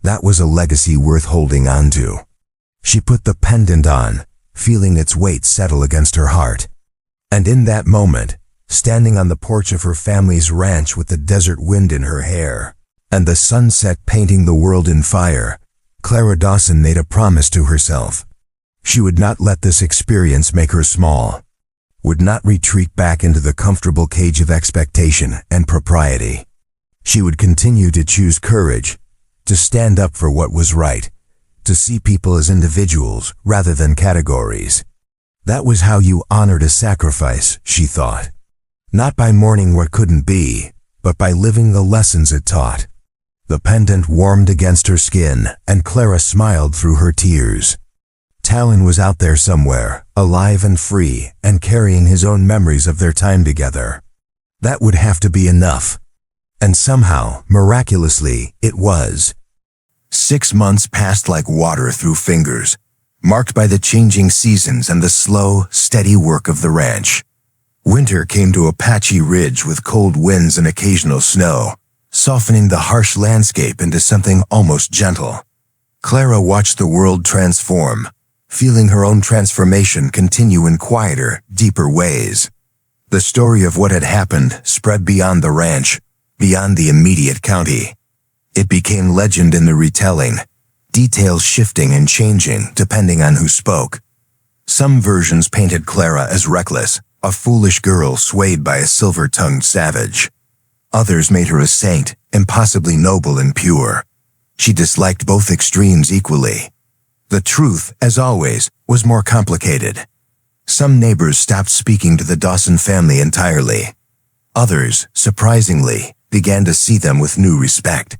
That was a legacy worth holding on to. She put the pendant on, feeling its weight settle against her heart. And in that moment, standing on the porch of her family's ranch with the desert wind in her hair, and the sunset painting the world in fire, Clara Dawson made a promise to herself. She would not let this experience make her small, would not retreat back into the comfortable cage of expectation and propriety. She would continue to choose courage, to stand up for what was right, to see people as individuals rather than categories. That was how you honored a sacrifice, she thought. Not by mourning what couldn't be, but by living the lessons it taught. The pendant warmed against her skin, and Clara smiled through her tears. Talon was out there somewhere, alive and free, and carrying his own memories of their time together. That would have to be enough. And somehow, miraculously, it was. 6 months passed like water through fingers, marked by the changing seasons and the slow, steady work of the ranch. Winter came to Apache Ridge with cold winds and occasional snow, softening the harsh landscape into something almost gentle. Clara watched the world transform, feeling her own transformation continue in quieter, deeper ways. The story of what had happened spread beyond the ranch, beyond the immediate county. It became legend in the retelling, details shifting and changing depending on who spoke. Some versions painted Clara as reckless, a foolish girl swayed by a silver-tongued savage. Others made her a saint, impossibly noble and pure. She disliked both extremes equally. The truth, as always, was more complicated. Some neighbors stopped speaking to the Dawson family entirely. Others, surprisingly, began to see them with new respect.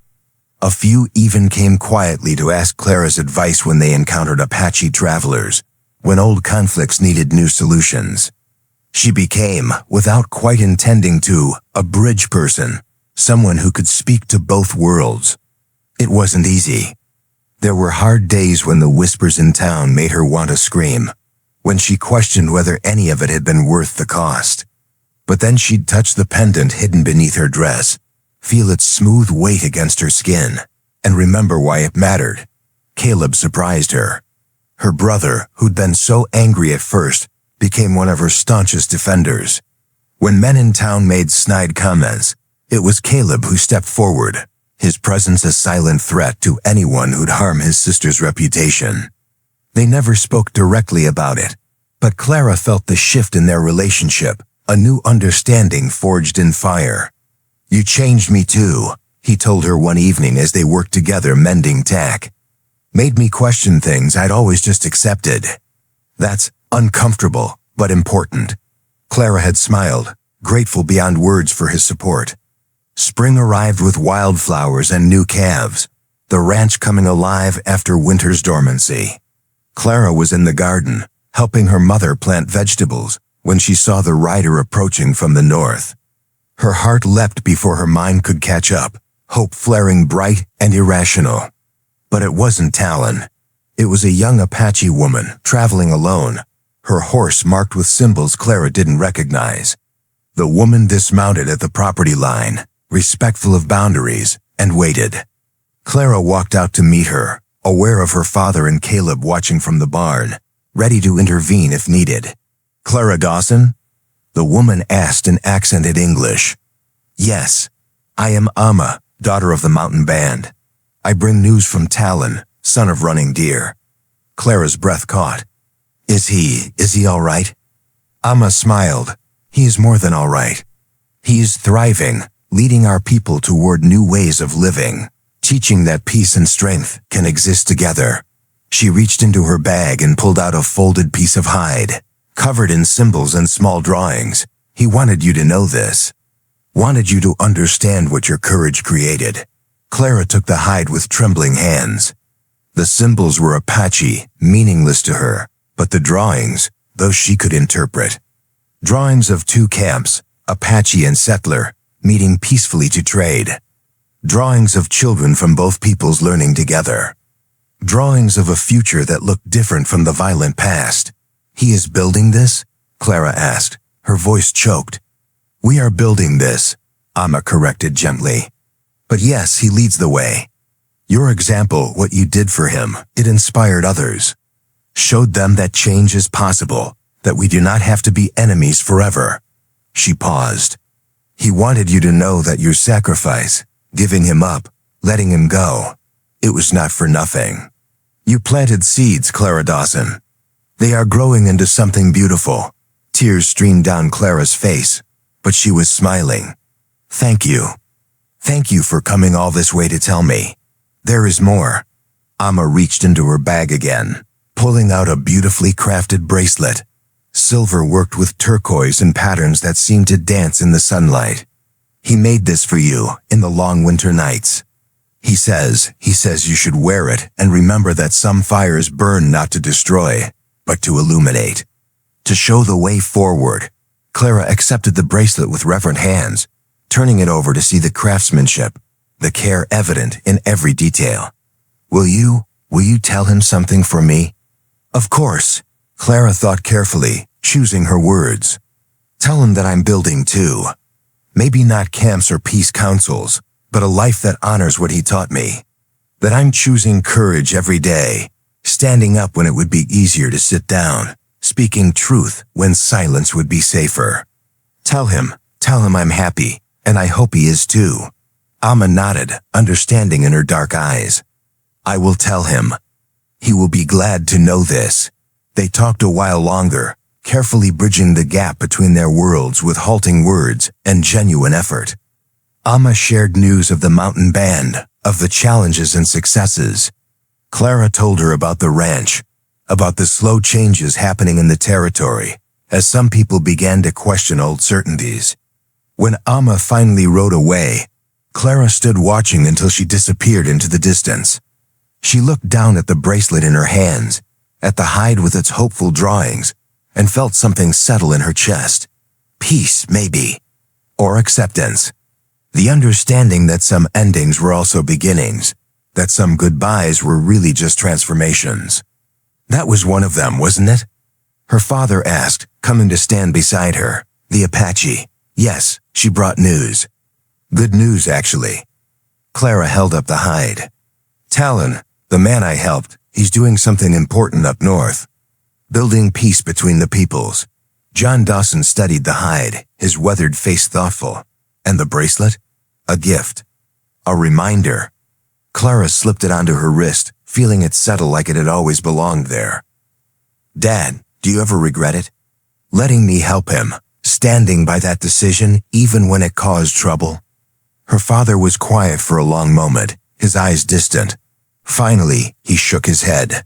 A few even came quietly to ask Clara's advice when they encountered Apache travelers, when old conflicts needed new solutions. She became, without quite intending to, a bridge person, someone who could speak to both worlds. It wasn't easy. There were hard days when the whispers in town made her want to scream, when she questioned whether any of it had been worth the cost. But then she'd touch the pendant hidden beneath her dress, feel its smooth weight against her skin, and remember why it mattered. Caleb surprised her. Her brother, who'd been so angry at first, became one of her staunchest defenders. When men in town made snide comments, it was Caleb who stepped forward, his presence a silent threat to anyone who'd harm his sister's reputation. They never spoke directly about it, but Clara felt the shift in their relationship, a new understanding forged in fire. "You changed me too," he told her one evening as they worked together mending tack. "Made me question things I'd always just accepted. That's uncomfortable, but important." Clara had smiled, grateful beyond words for his support. Spring arrived with wildflowers and new calves, the ranch coming alive after winter's dormancy. Clara was in the garden, helping her mother plant vegetables, when she saw the rider approaching from the north. Her heart leapt before her mind could catch up, hope flaring bright and irrational. But it wasn't Talon. It was a young Apache woman, traveling alone, her horse marked with symbols Clara didn't recognize. The woman dismounted at the property line, respectful of boundaries, and waited. Clara walked out to meet her, aware of her father and Caleb watching from the barn, ready to intervene if needed. "Clara Dawson?" the woman asked in accented English. "Yes, I am Amma, daughter of the mountain band. I bring news from Talon, son of Running Deer." Clara's breath caught. Is he all right?" Amma smiled. "He is more than all right. He is thriving, leading our people toward new ways of living, teaching that peace and strength can exist together." She reached into her bag and pulled out a folded piece of hide, covered in symbols and small drawings. "He wanted you to know this. Wanted you to understand what your courage created." Clara took the hide with trembling hands. The symbols were Apache, meaningless to her, but the drawings, those she could interpret. Drawings of two camps, Apache and settler, meeting peacefully to trade. Drawings of children from both peoples learning together. Drawings of a future that looked different from the violent past. "He is building this?" Clara asked, her voice choked. "We are building this," Amma corrected gently. "But yes, he leads the way. Your example, what you did for him, it inspired others. Showed them that change is possible, that we do not have to be enemies forever." She paused. "He wanted you to know that your sacrifice, giving him up, letting him go, it was not for nothing. You planted seeds, Clara Dawson. They are growing into something beautiful." Tears streamed down Clara's face, but she was smiling. "Thank you. Thank you for coming all this way to tell me. There is more." Amma reached into her bag again, pulling out a beautifully crafted bracelet, silver worked with turquoise and patterns that seemed to dance in the sunlight. "He made this for you in the long winter nights. He says you should wear it and remember that some fires burn not to destroy, but to illuminate. To show the way forward." Clara accepted the bracelet with reverent hands, turning it over to see the craftsmanship, the care evident in every detail. Will you tell him something for me?" "Of course." Clara thought carefully, choosing her words. "Tell him that I'm building too. Maybe not camps or peace councils, but a life that honors what he taught me. That I'm choosing courage every day, standing up when it would be easier to sit down, speaking truth when silence would be safer. Tell him I'm happy, and I hope he is too." Amma nodded, understanding in her dark eyes. "I will tell him. He will be glad to know this." They talked a while longer, carefully bridging the gap between their worlds with halting words and genuine effort. Amma shared news of the mountain band, of the challenges and successes. Clara told her about the ranch, about the slow changes happening in the territory, as some people began to question old certainties. When Amma finally rode away, Clara stood watching until she disappeared into the distance. She looked down at the bracelet in her hands, at the hide with its hopeful drawings, and felt something settle in her chest. Peace, maybe. Or acceptance. The understanding that some endings were also beginnings, that some goodbyes were really just transformations. That was one of them, wasn't it? Her father asked, coming to stand beside her. The Apache. Yes, she brought news. Good news, actually. Clara held up the hide. Talon, the man I helped, he's doing something important up north. Building peace between the peoples. John Dawson studied the hide, his weathered face thoughtful. And the bracelet? A gift. A reminder. Clara slipped it onto her wrist, feeling it settle like it had always belonged there. Dad, do you ever regret it? Letting me help him, standing by that decision even when it caused trouble? Her father was quiet for a long moment, his eyes distant. Finally, he shook his head.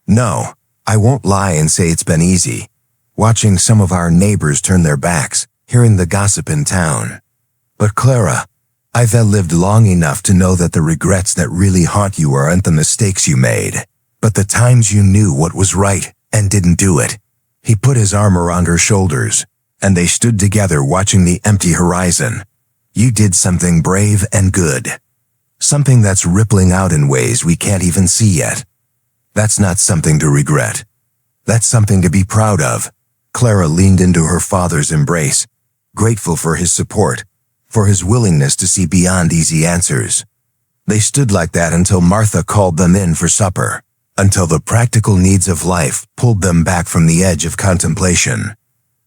No, I won't lie and say it's been easy. Watching some of our neighbors turn their backs, hearing the gossip in town. But Clara, I've lived long enough to know that the regrets that really haunt you aren't the mistakes you made, but the times you knew what was right and didn't do it. He put his arm around her shoulders, and they stood together watching the empty horizon. You did something brave and good. Something that's rippling out in ways we can't even see yet. That's not something to regret. That's something to be proud of. Clara leaned into her father's embrace, grateful for his support, for his willingness to see beyond easy answers. They stood like that until Martha called them in for supper, until the practical needs of life pulled them back from the edge of contemplation.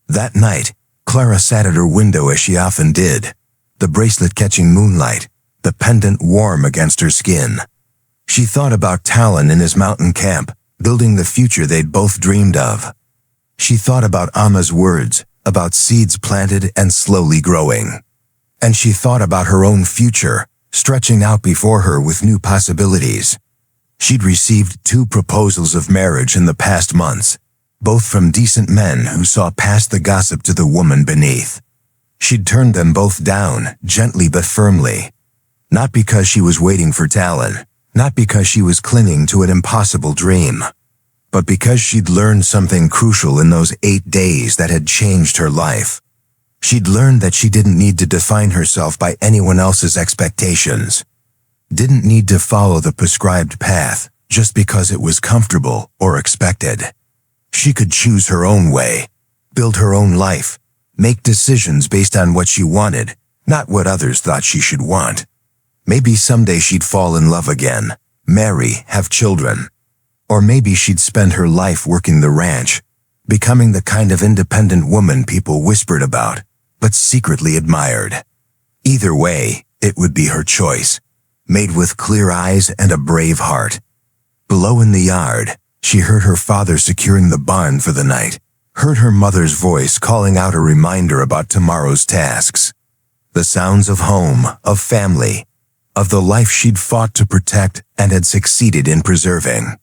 That night, Clara sat at her window as she often did, the bracelet catching moonlight, the pendant warm against her skin. She thought about Talon in his mountain camp, building the future they'd both dreamed of. She thought about Amma's words, about seeds planted and slowly growing. And she thought about her own future, stretching out before her with new possibilities. She'd received 2 proposals of marriage in the past months, both from decent men who saw past the gossip to the woman beneath. She'd turned them both down, gently but firmly. Not because she was waiting for Talon, not because she was clinging to an impossible dream, but because she'd learned something crucial in those 8 days that had changed her life. She'd learned that she didn't need to define herself by anyone else's expectations, didn't need to follow the prescribed path just because it was comfortable or expected. She could choose her own way, build her own life, make decisions based on what she wanted, not what others thought she should want. Maybe someday she'd fall in love again, marry, have children. Or maybe she'd spend her life working the ranch, becoming the kind of independent woman people whispered about, but secretly admired. Either way, it would be her choice, made with clear eyes and a brave heart. Below in the yard, she heard her father securing the barn for the night, heard her mother's voice calling out a reminder about tomorrow's tasks. The sounds of home, of family, of the life she'd fought to protect and had succeeded in preserving.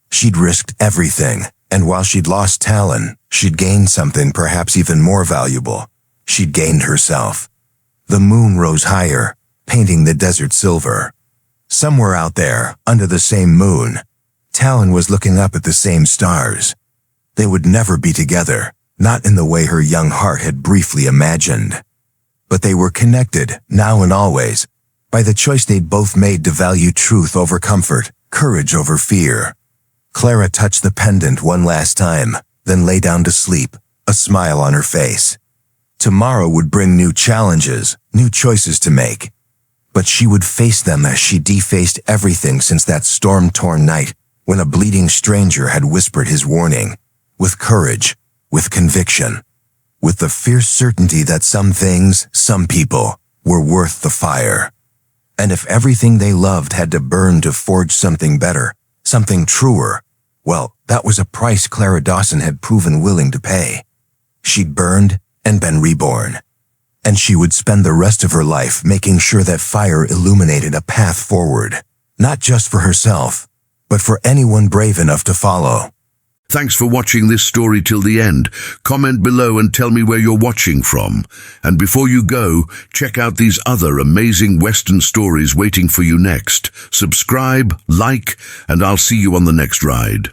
She'd risked everything, and while she'd lost Talon, she'd gained something perhaps even more valuable. She'd gained herself. The moon rose higher, painting the desert silver. Somewhere out there, under the same moon, Talon was looking up at the same stars. They would never be together, not in the way her young heart had briefly imagined. But they were connected, now and always, by the choice they'd both made to value truth over comfort, courage over fear. Clara touched the pendant one last time, then lay down to sleep, a smile on her face. Tomorrow would bring new challenges, new choices to make. But she would face them as she defaced everything since that storm-torn night when a bleeding stranger had whispered his warning, with courage, with conviction, with the fierce certainty that some things, some people, were worth the fire. And if everything they loved had to burn to forge something better, something truer, well, that was a price Clara Dawson had proven willing to pay. She'd burned and been reborn. And she would spend the rest of her life making sure that fire illuminated a path forward, not just for herself, but for anyone brave enough to follow. Thanks for watching this story till the end. Comment below and tell me where you're watching from. And before you go, check out these other amazing Western stories waiting for you next. Subscribe, like, and I'll see you on the next ride.